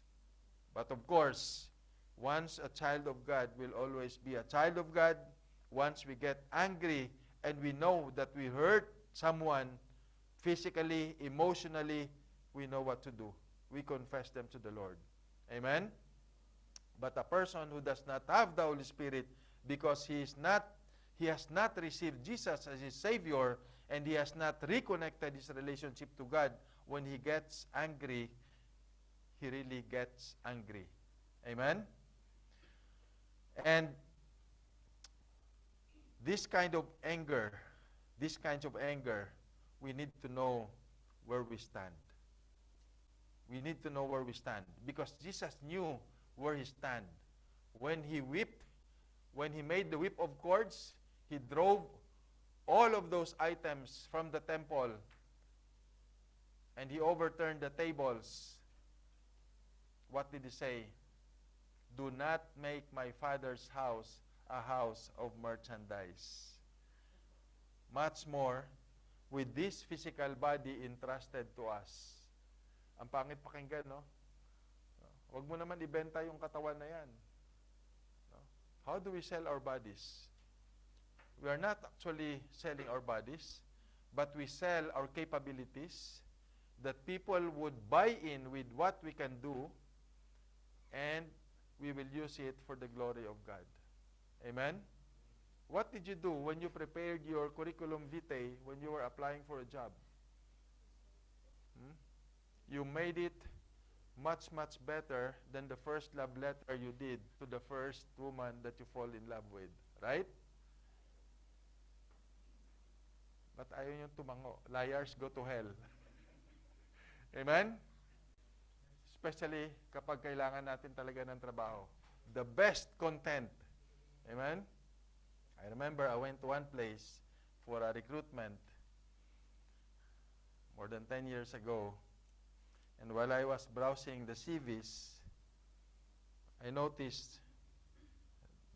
But of course, once a child of God will always be a child of God. Once we get angry and we know that we hurt someone physically, emotionally, we know what to do. We confess them to the Lord. Amen? But a person who does not have the Holy Spirit, because he has not received Jesus as his Savior, and he has not reconnected his relationship to God, when he gets angry, he really gets angry. Amen? And this kind of anger, we need to know where we stand. We need to know where we stand, because Jesus knew where he stand. When he whipped, when he made the whip of cords, he drove all of those items from the temple, and he overturned the tables. What did he say? Do not make my Father's house a house of merchandise. Much more with this physical body entrusted to us. Ang pangit pakinggan, no? Huwag mo naman ibenta yung katawan na yan. No? How do we sell our bodies? We are not actually selling our bodies, but we sell our capabilities, that people would buy in with what we can do, and we will use it for the glory of God. Amen? What did you do when you prepared your curriculum vitae when you were applying for a job? You made it much, much better than the first love letter you did to the first woman that you fall in love with. Right? But ayaw yung tumango. Liars go to hell. Amen? Especially kapag kailangan natin talaga ng trabaho. The best content. Amen? I remember I went to one place for a recruitment more than 10 years ago. And while I was browsing the CVs, I noticed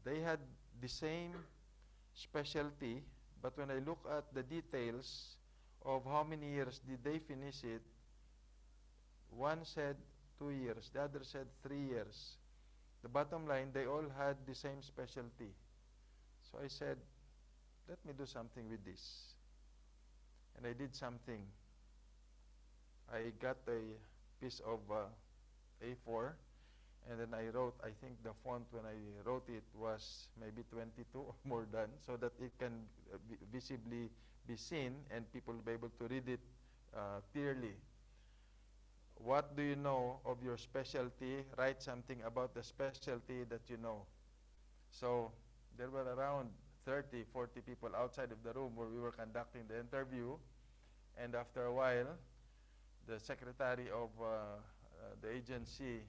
they had the same specialty, but when I look at the details of how many years did they finish it, one said 2 years, the other said 3 years. The bottom line, they all had the same specialty. So I said, let me do something with this. And I did something. I got a piece of A4, and then I wrote, I think the font when I wrote it was maybe 22 or more than, so that it can visibly be seen and people will be able to read it clearly. What do you know of your specialty? Write something about the specialty that you know. So there were around 30, 40 people outside of the room where we were conducting the interview, and after a while, the secretary of the agency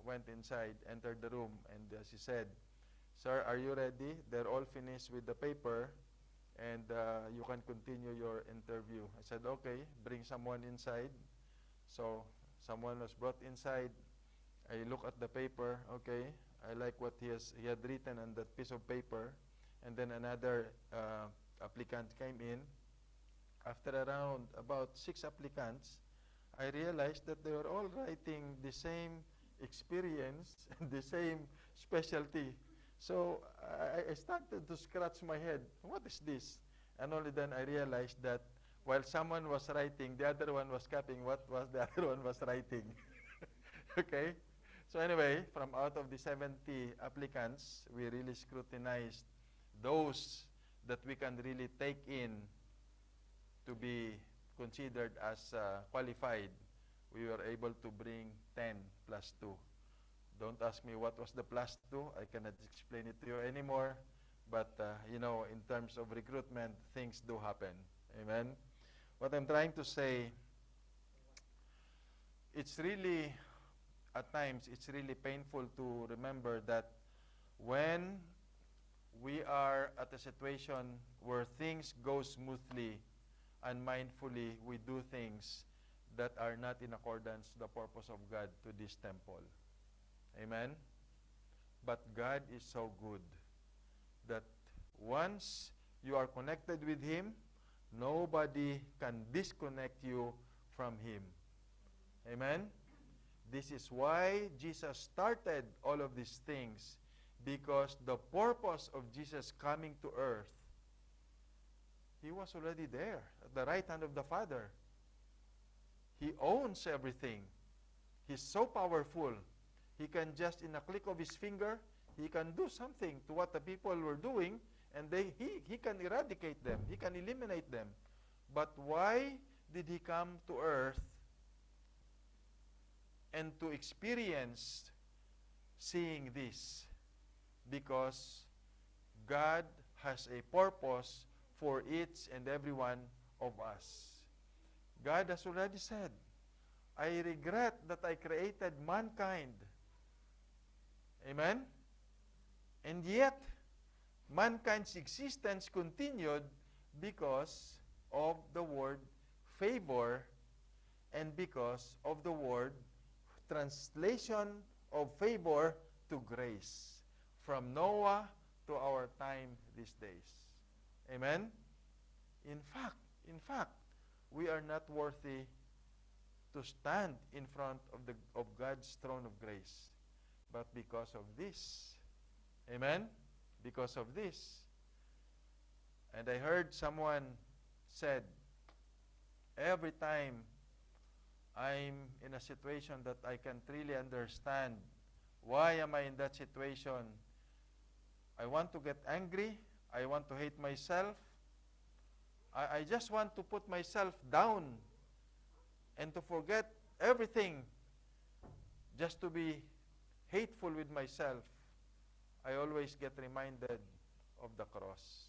went inside, entered the room, and she said, "Sir, are you ready? They're all finished with the paper, and you can continue your interview." I said, "Okay, bring someone inside." So someone was brought inside. I look at the paper. Okay, I like what he had written on that piece of paper. And then another applicant came in. After around about 6 applicants, I realized that they were all writing the same experience and the same specialty. So I started to scratch my head. What is this? And only then I realized that while someone was writing, the other one was copying what was the other one was writing. Okay? So anyway, from out of the 70 applicants, we really scrutinized those that we can really take in to be considered as qualified. We were able to bring 10 plus 2. Don't ask me what was the plus 2. I cannot explain it to you anymore. But, you know, in terms of recruitment, things do happen. Amen? What I'm trying to say, it's really, at times, it's really painful to remember that when we are at a situation where things go smoothly and mindfully, we do things that are not in accordance to the purpose of God to this temple. Amen? But God is so good that once you are connected with Him, nobody can disconnect you from Him. Amen? This is why Jesus started all of these things, because the purpose of Jesus coming to earth, He was already there at the right hand of the Father. He owns everything. He's so powerful. He can just, in a click of His finger, He can do something to what the people were doing, and He can eradicate them. He can eliminate them. But why did He come to earth and to experience seeing this? Because God has a purpose for each and every one of us. God has already said, I regret that I created mankind. Amen? And yet, mankind's existence continued because of the word favor and because of the word translation of favor to grace, from Noah to our time these days. Amen? In fact, we are not worthy to stand in front of God's throne of grace. But because of this, amen? Because of this. And I heard someone said, every time I'm in a situation that I can't really understand, why am I in that situation? I want to get angry. I want to hate myself. I just want to put myself down and to forget everything just to be hateful with myself. I always get reminded of the cross.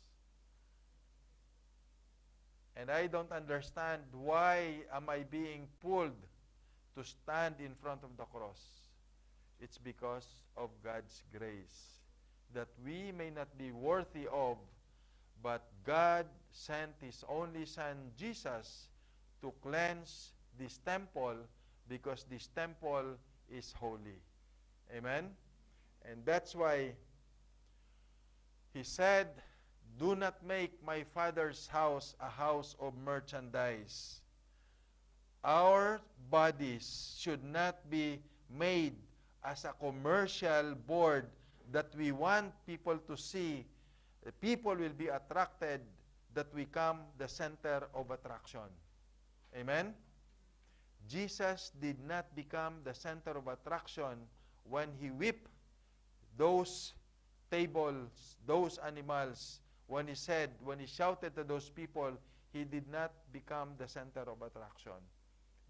And I don't understand why am I being pulled to stand in front of the cross. It's because of God's grace that we may not be worthy of, but God sent His only Son, Jesus, to cleanse this temple because this temple is holy. Amen? And that's why He said, do not make my Father's house a house of merchandise. Our bodies should not be made as a commercial board that we want people to see. The people will be attracted that we become the center of attraction. Amen? Jesus did not become the center of attraction when He whipped those tables, those animals. When He shouted to those people, He did not become the center of attraction.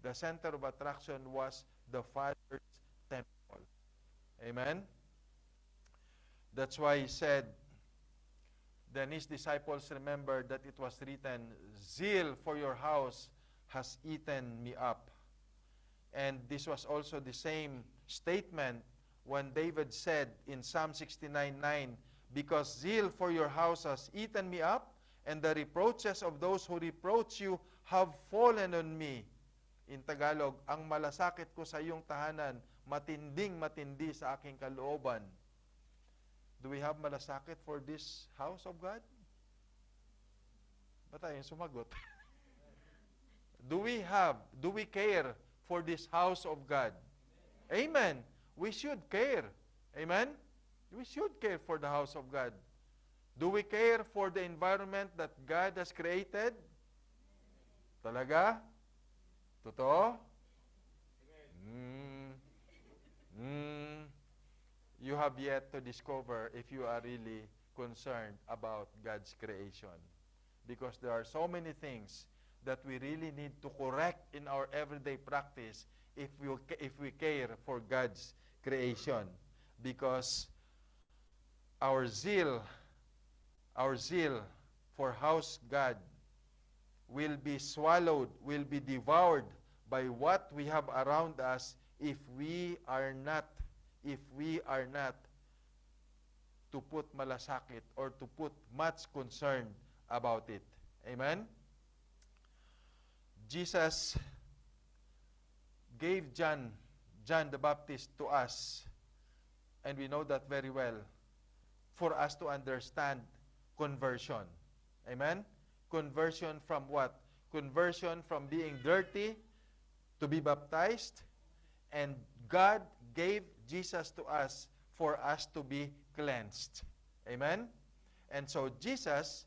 The center of attraction was the Father's temple. Amen? That's why He said, then His disciples remembered that it was written, zeal for your house has eaten me up. And this was also the same statement when David said in Psalm 69:9, because zeal for your house has eaten me up, and the reproaches of those who reproach you have fallen on me. In Tagalog, ang malasakit ko sa iyong tahanan, matinding-matindi sa aking kalooban. Do we have malasakit for this house of God? Ba't tayong sumagot? Do we care for this house of God? Amen. We should care. Amen? We should care for the house of God. Do we care for the environment that God has created? Talaga? Totoo? You have yet to discover if you are really concerned about God's creation. Because there are so many things that we really need to correct in our everyday practice if we care for God's creation. Because our zeal for house God will be swallowed, will be devoured by what we have around us if we are not to put malasakit or to put much concern about it. Amen? Jesus gave John the Baptist to us, and we know that very well, for us to understand conversion. Amen? Conversion from what? Conversion from being dirty to be baptized, and God gave Jesus to us for us to be cleansed. Amen? And so Jesus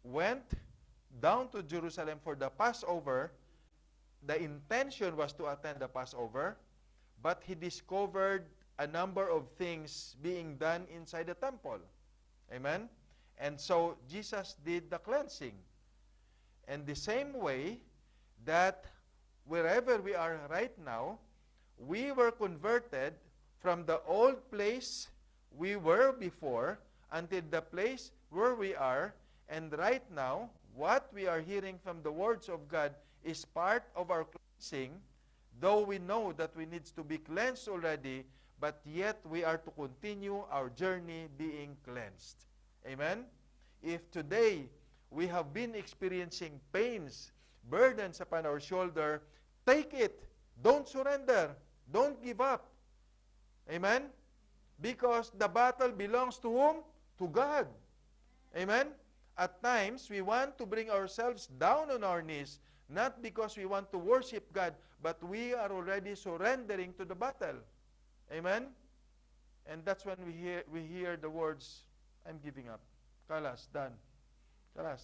went down to Jerusalem for the Passover. The intention was to attend the Passover, but he discovered a number of things being done inside the temple. Amen? And so Jesus did the cleansing. And the same way that wherever we are right now, we were converted from the old place we were before until the place where we are. And right now, what we are hearing from the words of God is part of our cleansing, though we know that we need to be cleansed already, but yet we are to continue our journey being cleansed. Amen? If today we have been experiencing pains, burdens upon our shoulder, take it. Don't surrender. Don't give up. Amen? Because the battle belongs to whom? To God. Amen? At times, we want to bring ourselves down on our knees, not because we want to worship God, but we are already surrendering to the battle. Amen? And that's when we hear the words, I'm giving up. Kalas, done. Kalas,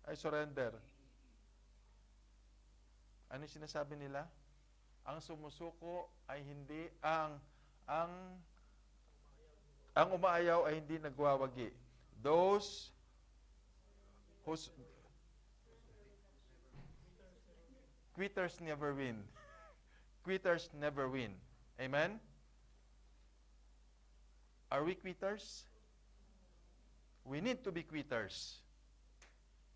I surrender. Ano sinasabi nila? Ang sumusuko ay hindi, ang umaayaw ay hindi nagwawagi. Those whose quitters never win. Quitters never win. Amen? Are we quitters? We need to be quitters.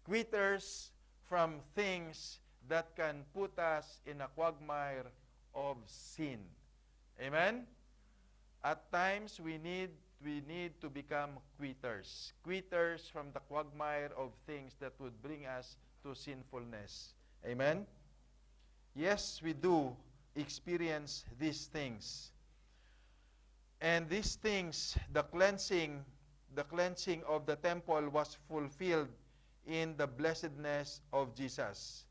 Quitters from things that can put us in a quagmire of sin. Amen? At times, we need to become quitters. Quitters from the quagmire of things that would bring us to sinfulness. Amen? Yes, we do experience these things. And these things, the cleansing of the temple was fulfilled in the blessedness of Jesus.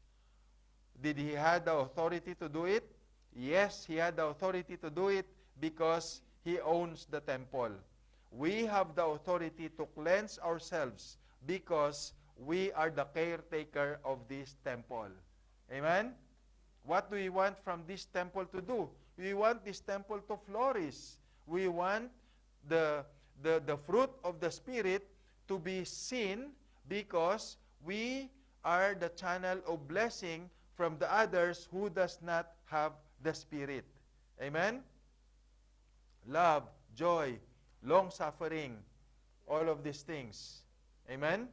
Did he have the authority to do it? Yes, he had the authority to do it because he owns the temple. We have the authority to cleanse ourselves because we are the caretaker of this temple. Amen? What do we want from this temple to do? We want this temple to flourish. We want the fruit of the Spirit to be seen because we are the channel of blessing from the others who does not have the Spirit. Amen? Love, joy, long-suffering, all of these things. Amen?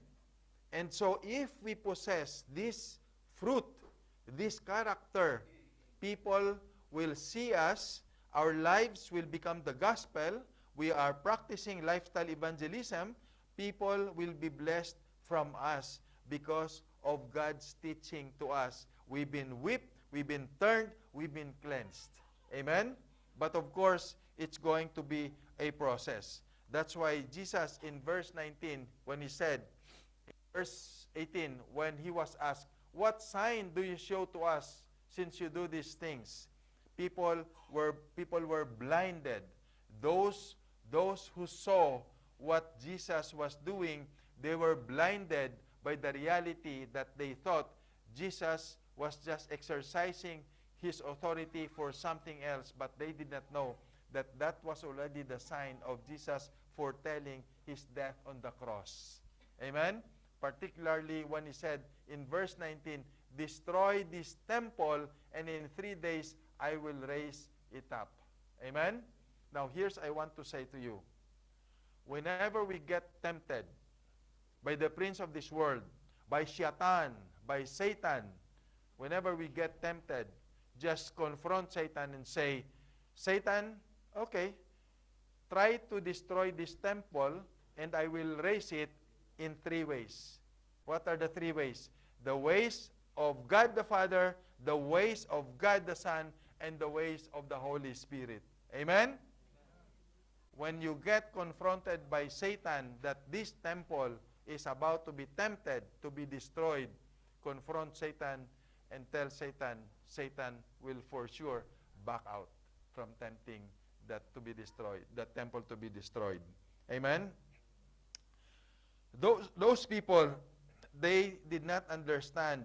And so if we possess this fruit, this character, people will see us, our lives will become the gospel, we are practicing lifestyle evangelism, people will be blessed from us because of God's teaching to us. We've been whipped, we've been turned, we've been cleansed. Amen? But of course, it's going to be a process. That's why Jesus in verse 19, when he said, in verse 18, when he was asked, what sign do you show to us since you do these things? People were blinded. Those who saw what Jesus was doing, they were blinded by the reality that they thought Jesus was just exercising his authority for something else, but they did not know that that was already the sign of Jesus foretelling his death on the cross. Amen? Particularly when he said in verse 19, destroy this temple, and in 3 days I will raise it up. Amen? Now here's I want to say to you. Whenever we get tempted by the prince of this world, by Shaitan, by Satan, whenever we get tempted, just confront Satan and say, Satan, okay, try to destroy this temple and I will raise it in 3 ways. What are the 3 ways? The ways of God the Father, the ways of God the Son, and the ways of the Holy Spirit. Amen? When you get confronted by Satan that this temple is about to be tempted to be destroyed, confront Satan and tell Satan, Satan will for sure back out from tempting that to be destroyed, the temple to be destroyed. Amen? Those people, they did not understand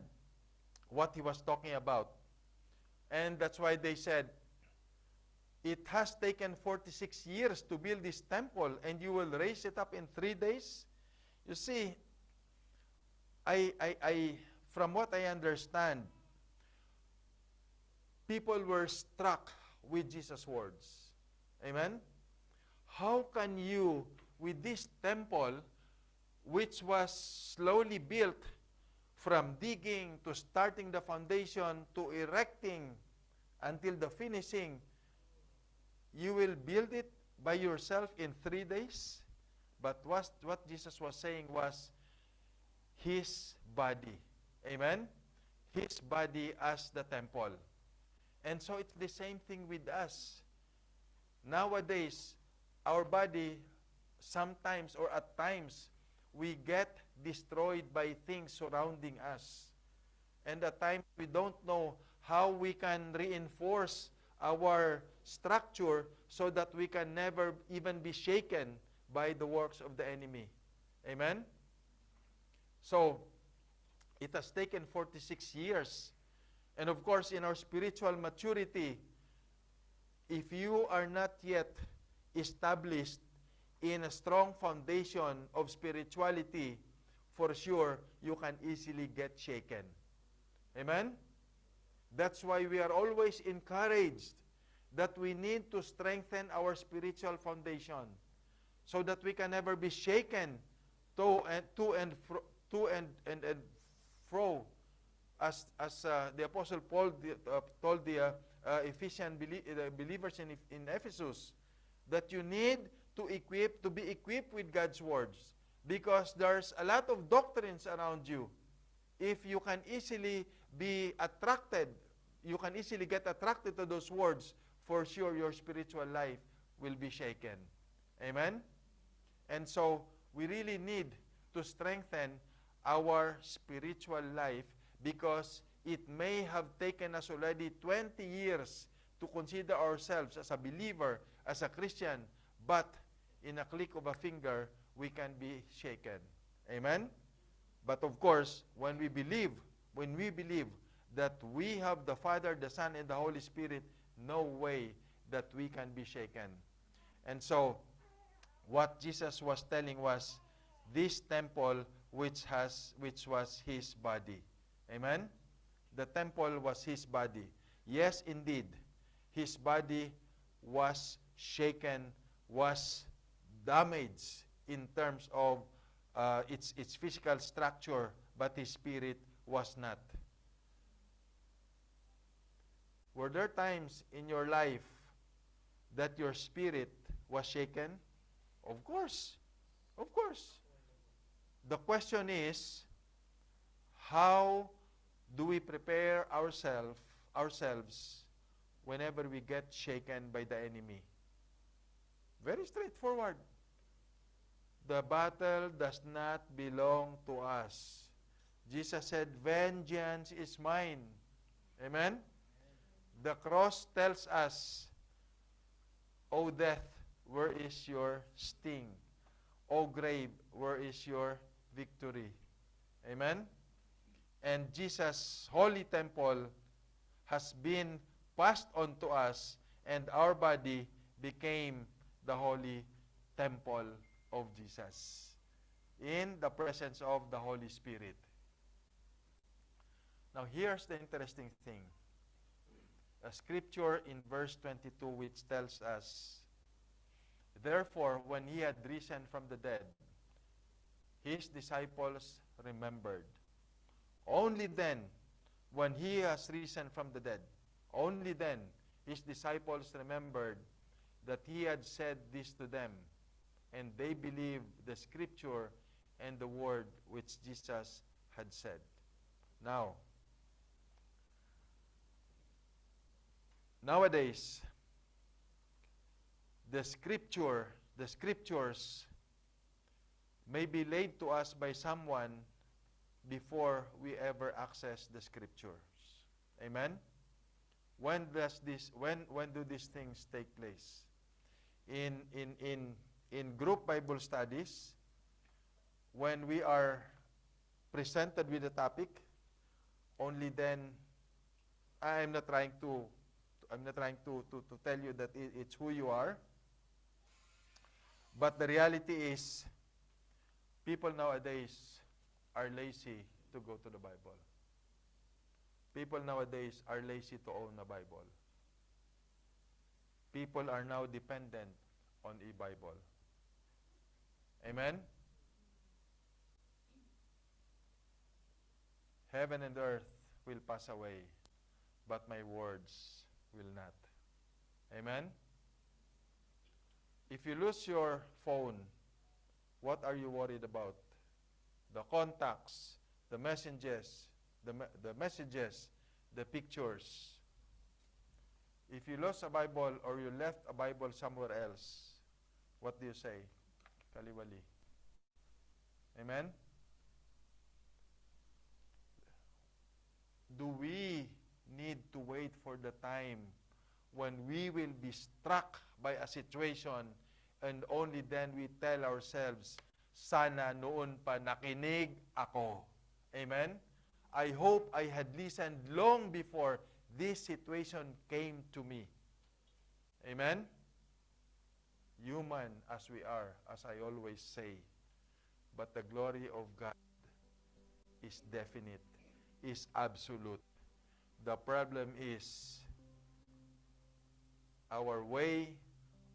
what he was talking about. And that's why they said, it has taken 46 years to build this temple and you will raise it up in 3 days? You see, from what I understand, people were struck with Jesus' words. Amen? How can you, with this temple, which was slowly built from digging to starting the foundation to erecting until the finishing, you will build it by yourself in 3 days? But what Jesus was saying was his body. Amen? His body as the temple. And so it's the same thing with us. Nowadays, our body sometimes or at times, we get destroyed by things surrounding us. And at times, we don't know how we can reinforce our structure so that we can never even be shaken by the works of the enemy. Amen? So, it has taken 46 years. And of course, in our spiritual maturity, if you are not yet established in a strong foundation of spirituality, for sure, you can easily get shaken. Amen? That's why we are always encouraged that we need to strengthen our spiritual foundation so that we can never be shaken to and fro. As the Apostle Paul told the Ephesian believers in Ephesus, that you need to be equipped with God's words, because there's a lot of doctrines around you. If you can easily be attracted, you can easily get attracted to those words, for sure your spiritual life will be shaken. Amen? And so, we really need to strengthen our spiritual life, because it may have taken us already 20 years to consider ourselves as a believer, as a Christian, but in a click of a finger, we can be shaken. Amen? But of course, when we believe that we have the Father, the Son, and the Holy Spirit, no way that we can be shaken. And so, what Jesus was telling was, this temple which was his body. Amen? The temple was his body. Yes, indeed, his body was shaken, was damaged in terms of its physical structure, but his spirit was not. Were there times in your life that your spirit was shaken? Of course. Of course. The question is, how do we prepare ourselves whenever we get shaken by the enemy? Very straightforward. The battle does not belong to us. Jesus said, vengeance is mine. Amen? The cross tells us, O death, where is your sting? O grave, where is your victory. Amen? And Jesus' holy temple has been passed on to us, and our body became the holy temple of Jesus in the presence of the Holy Spirit. Now, here's the interesting thing. A scripture in verse 22 which tells us, therefore, when he had risen from the dead, his disciples remembered. Only then, when he has risen from the dead, only then his disciples remembered that he had said this to them, and they believed the scripture and the word which Jesus had said. Now, nowadays, the scriptures may be laid to us by someone before we ever access the scriptures. Amen? When do these things take place? In group Bible studies, when we are presented with a topic, only then, I'm not trying to tell you that it's who you are, but the reality is, people nowadays are lazy to go to the Bible. People nowadays are lazy to own a Bible. People are now dependent on a Bible. Amen? Heaven and earth will pass away, but my words will not. Amen? If you lose your phone, what are you worried about? The contacts, the messages, the pictures. If you lost a Bible or you left a Bible somewhere else, what do you say? Kaliwali. Amen? Do we need to wait for the time when we will be struck by a situation and only then we tell ourselves, sana noon pa nakinig ako. Amen? I hope I had listened long before this situation came to me. Amen? Human as we are, as I always say, but the glory of God is definite, is absolute. The problem is our way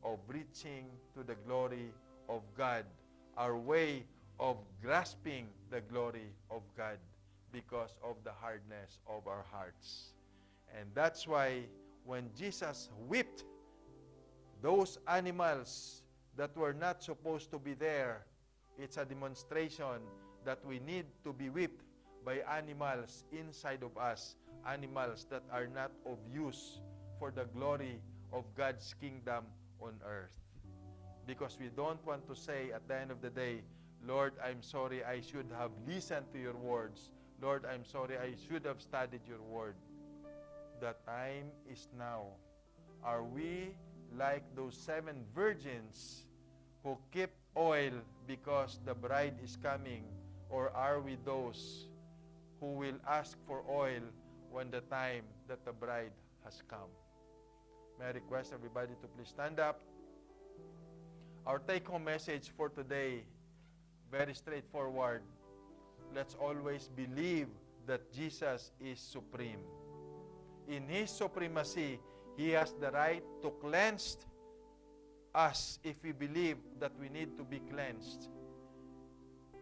of reaching to the glory of God, our way of grasping the glory of God because of the hardness of our hearts. And that's why when Jesus whipped those animals that were not supposed to be there, it's a demonstration that we need to be whipped by animals inside of us, animals that are not of use for the glory of God's kingdom on earth. Because we don't want to say at the end of the day, Lord, I'm sorry, I should have listened to your words. Lord, I'm sorry, I should have studied your word. The time is now. Are we like those 7 virgins who keep oil because the bride is coming? Or are we those who will ask for oil when the time that the bride has come? May I request everybody to please stand up. Our take-home message for today, very straightforward. Let's always believe that Jesus is supreme. In His supremacy, He has the right to cleanse us if we believe that we need to be cleansed.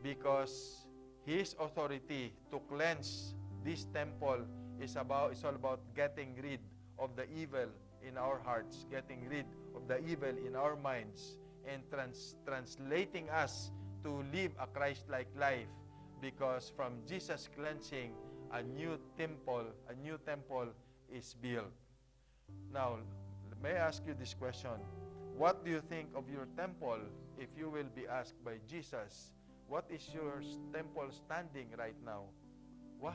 Because His authority to cleanse this temple is all about getting rid of the evil in our hearts, getting rid of the evil in our minds, and translating us to live a Christ-like life. Because from Jesus' cleansing, a new temple is built. Now, may I ask you this question? What do you think of your temple if you will be asked by Jesus? What is your temple standing right now?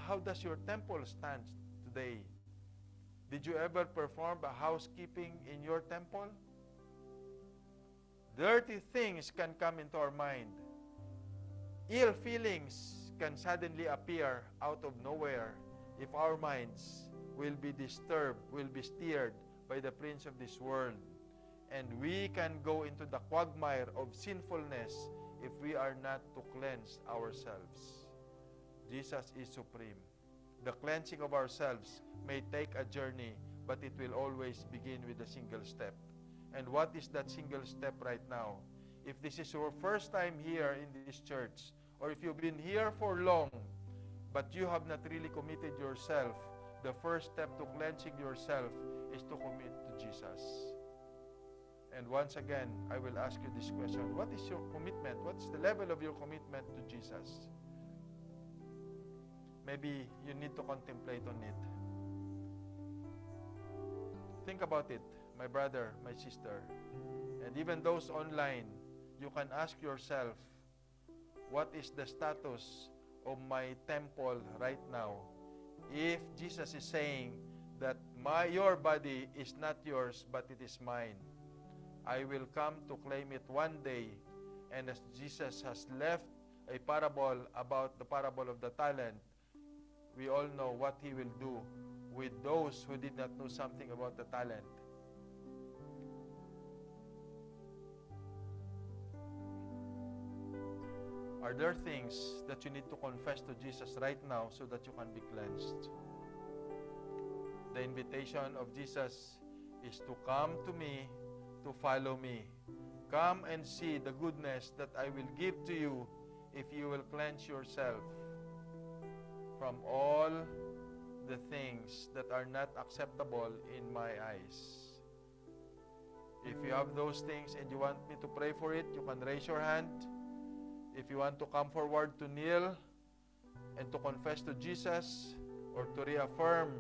How does your temple stand today? Did you ever perform a housekeeping in your temple? Dirty things can come into our mind. ill feelings can suddenly appear out of nowhere if our minds will be disturbed, will be steered by the prince of this world. And we can go into the quagmire of sinfulness if we are not to cleanse ourselves. Jesus is supreme. The cleansing of ourselves may take a journey, but it will always begin with a single step. And what is that single step right now? If this is your first time here in this church, or if you've been here for long, but you have not really committed yourself, the first step to cleansing yourself is to commit to Jesus. And once again, I will ask you this question. What is your commitment? What's the level of your commitment to Jesus? Maybe you need to contemplate on it. Think about it, my brother, my sister. And even those online, you can ask yourself, what is the status of my temple right now? If Jesus is saying that your body is not yours, but it is mine, I will come to claim it one day. And as Jesus has left a parable about the parable of the talent, we all know what he will do with those who did not know something about the talent. Are there things that you need to confess to Jesus right now so that you can be cleansed? The invitation of Jesus is to come to me, to follow me. Come and see the goodness that I will give to you if you will cleanse yourself from all the things that are not acceptable in my eyes. If you have those things and you want me to pray for it, you can raise your hand. If you want to come forward to kneel and to confess to Jesus or to reaffirm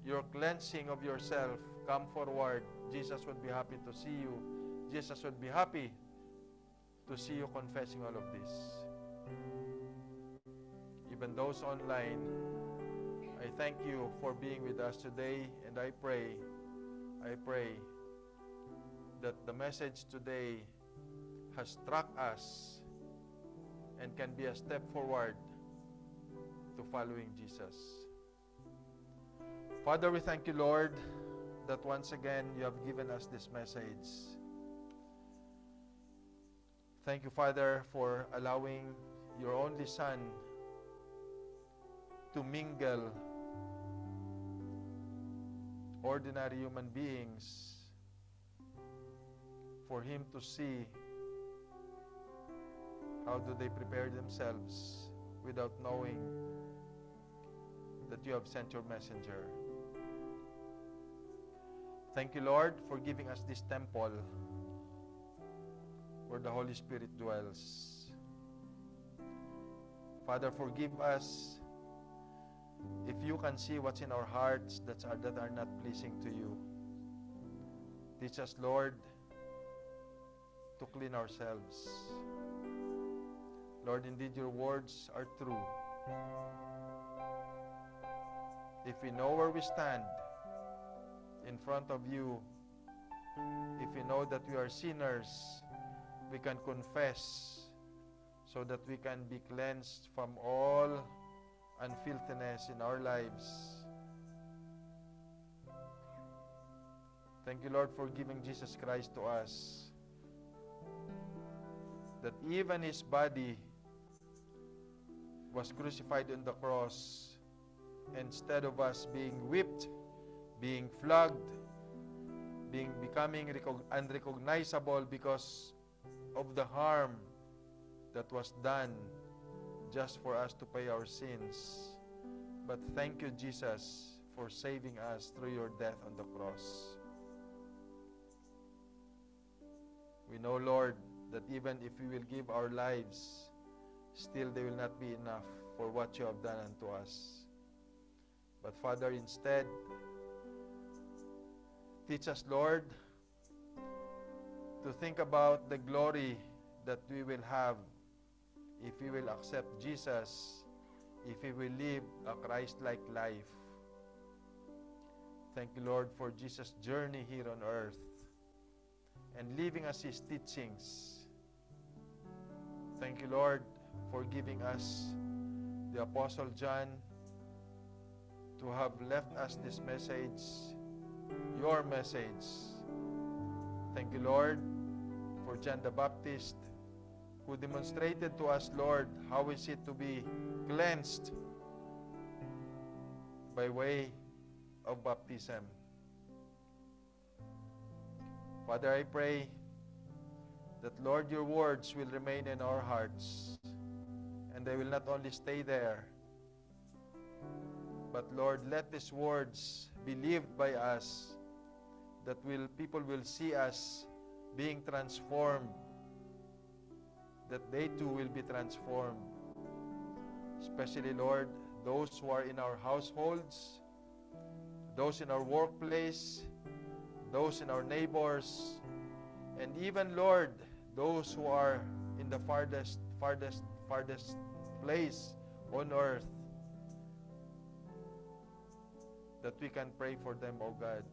your cleansing of yourself, come forward. Jesus would be happy to see you. Jesus would be happy to see you confessing all of this. Even those online, I thank you for being with us today, and I pray that the message today has struck us and can be a step forward to following Jesus. Father, we thank you, Lord, that once again you have given us this message. Thank you, Father, for allowing your only Son to mingle ordinary human beings, for him to see how do they prepare themselves without knowing that you have sent your messenger. Thank you, Lord, for giving us this temple where the Holy Spirit dwells. Father, forgive us if you can see what's in our hearts that are not pleasing to you. Teach us, Lord, to clean ourselves. Lord, indeed your words are true. If we know where we stand in front of you, if we know that we are sinners, we can confess so that we can be cleansed from all unfilthiness in our lives. Thank you, Lord, for giving Jesus Christ to us, that even his body was crucified on the cross. Instead of us being whipped, being flogged, becoming unrecognizable because of the harm that was done just for us to pay our sins. But thank you, Jesus, for saving us through your death on the cross. We know, Lord, that even if we will give our lives, still they will not be enough for what you have done unto us. But Father, instead, teach us, Lord, to think about the glory that we will have if we will accept Jesus, if we will live a Christ-like life. Thank you, Lord, for Jesus' journey here on earth and leaving us his teachings. Thank you, Lord, for giving us the Apostle John to have left us this message, your message. Thank you, Lord, for John the Baptist, who demonstrated to us, Lord, how is it to be cleansed by way of baptism. Father, I pray that, Lord, your words will remain in our hearts, and they will not only stay there, but, Lord, let these words be lived by us, that people will see us being transformed, that they too will be transformed. Especially, Lord, those who are in our households, those in our workplace, those in our neighbors, and even, Lord, those who are in the farthest place on earth, that we can pray for them, O God.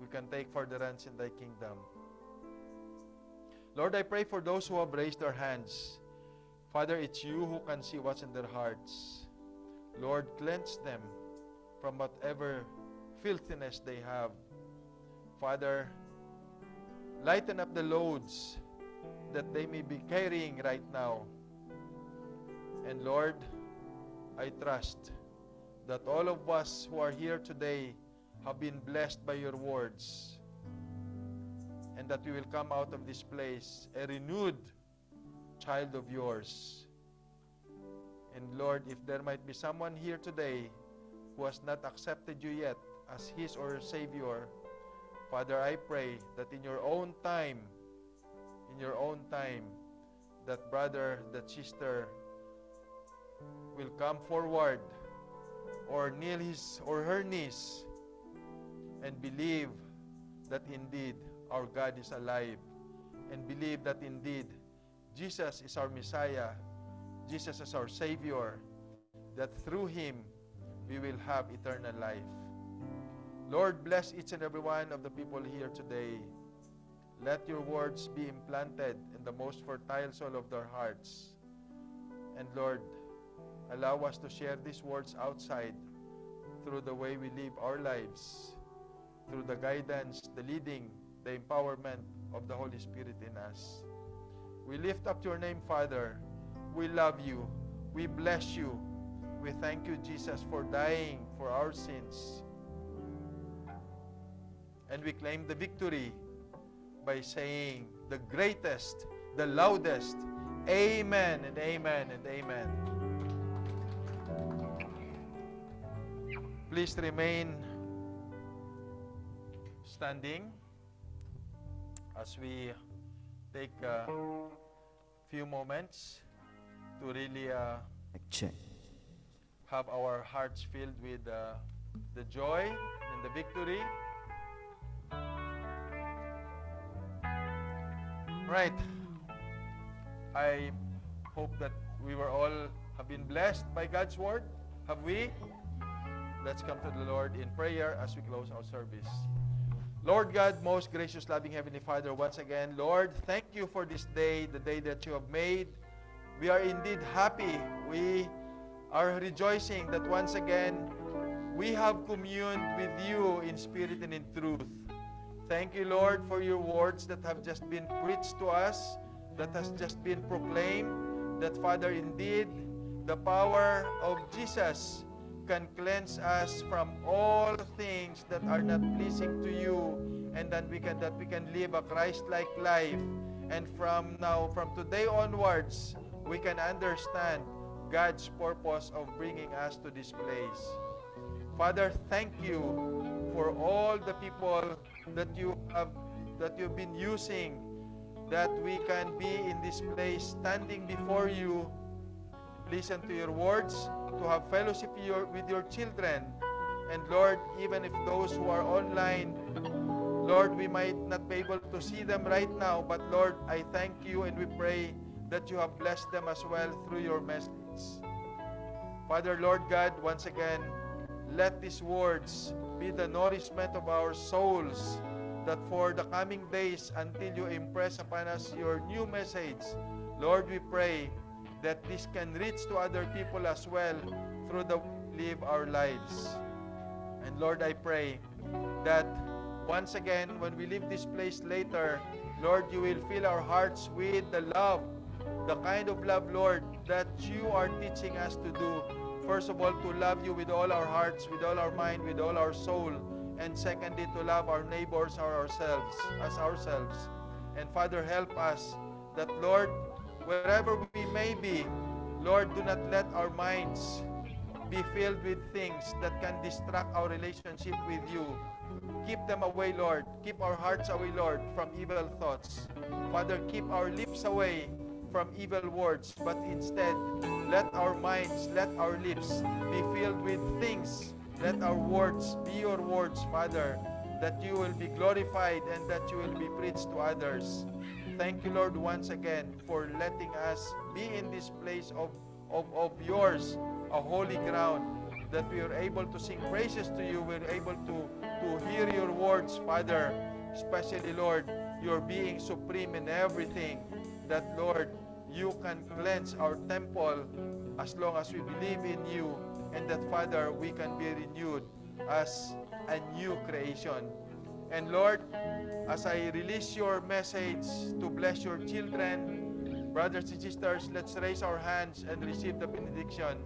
We can take furtherance in thy kingdom. Lord, I pray for those who have raised their hands. Father, it's you who can see what's in their hearts. Lord, cleanse them from whatever filthiness they have. Father, lighten up the loads that they may be carrying right now. And Lord, I trust that all of us who are here today have been blessed by your words, and that we will come out of this place a renewed child of yours. And Lord, if there might be someone here today who has not accepted you yet as his or her Savior, Father, I pray that in your own time, that brother, that sister will come forward or kneel his or her knees and believe that indeed our God is alive, and believe that indeed Jesus is our Messiah, Jesus is our Savior, that through Him we will have eternal life. Lord, bless each and every one of the people here today. Let your words be implanted in the most fertile soil of their hearts. And Lord, allow us to share these words outside through the way we live our lives, through the guidance, the leading, the empowerment of the Holy Spirit in us. We lift up your name, Father. We love you. We bless you. We thank you, Jesus, for dying for our sins. And we claim the victory by saying the greatest, the loudest, amen and amen and amen. Please remain standing as we take a few moments to really
Check.
have our hearts filled with the joy and the victory. Right. I hope that we were all have been blessed by God's word. Have we? Let's come to the Lord in prayer as we close our service. Lord God, most gracious, loving Heavenly Father, once again, Lord, thank you for this day, the day that you have made. We are indeed happy. We are rejoicing that once again, we have communed with you in spirit and in truth. Thank you, Lord, for your words that have just been preached to us, that has just been proclaimed, that, Father, indeed, the power of Jesus can cleanse us from all things that are not pleasing to you, and that we can live a Christ-like life. And from today onwards, we can understand God's purpose of bringing us to this place. Father, thank you for all the people that you've been using, that we can be in this place standing before you, listen to your words, to have fellowship with your children. And Lord, even if those who are online, Lord, we might not be able to see them right now, but Lord, I thank you and we pray that you have blessed them as well through your message. Father, Lord God, once again, let these words be the nourishment of our souls, that for the coming days until you impress upon us your new message, Lord, we pray that this can reach to other people as well through the live our lives. And Lord, I pray that once again, when we leave this place later, Lord, you will fill our hearts with the love, the kind of love, Lord, that you are teaching us to do. First of all, to love you with all our hearts, with all our mind, with all our soul. And secondly, to love our neighbors or ourselves, as ourselves. And Father, help us that, Lord, wherever we may be, Lord, do not let our minds be filled with things that can distract our relationship with you. Keep them away, Lord. Keep our hearts away, Lord, from evil thoughts. Father, keep our lips away from evil words, but instead, let our minds, let our lips be filled with things. Let our words be your words, Father, that you will be glorified and that you will be preached to others. Thank you, Lord, once again for letting us be in this place of yours, a holy ground, that we are able to sing praises to you. We're able to hear your words, Father, especially, Lord, your being supreme in everything, that, Lord, you can cleanse our temple as long as we believe in you, and that, Father, we can be renewed as a new creation. And Lord, as I release your message to bless your children, brothers and sisters, let's raise our hands and receive the benediction.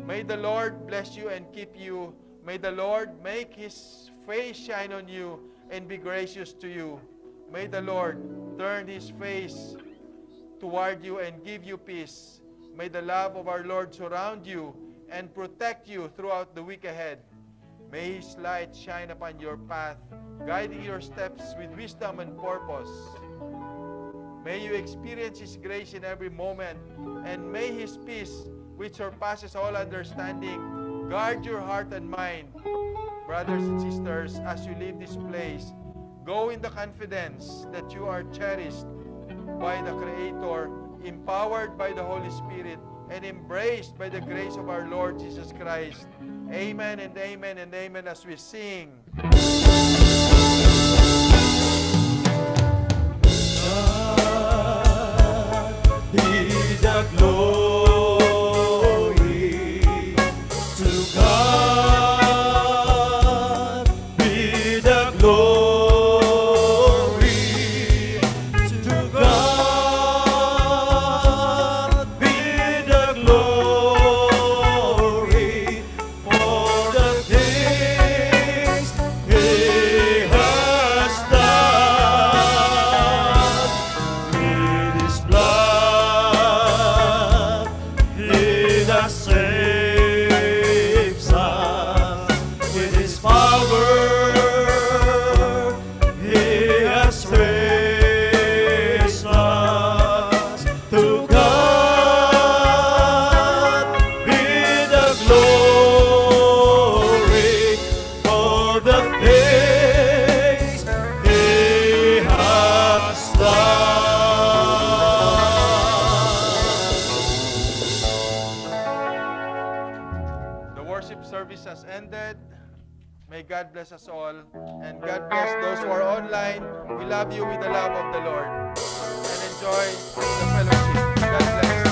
May the Lord bless you and keep you. May the Lord make his face shine on you and be gracious to you. May the Lord turn his face toward you and give you peace. May the love of our Lord surround you and protect you throughout the week ahead. May his light shine upon your path, guiding your steps with wisdom and purpose. May you experience his grace in every moment, and may his peace, which surpasses all understanding, guard your heart and mind. Brothers and sisters, as you leave this place, go in the confidence that you are cherished by the Creator, empowered by the Holy Spirit, and embraced by the grace of our Lord Jesus Christ. Amen and amen and amen as we sing.
Be the glory to God. Be the glory to God. Be the glory for the things He has done. With His blood, He has saved us. With His power, He has raised us. To God be the glory for the things He has done.
The worship service has ended. May God bless us all, and God bless those who are online. We love you with the love of the Lord, and enjoy the fellowship. God bless.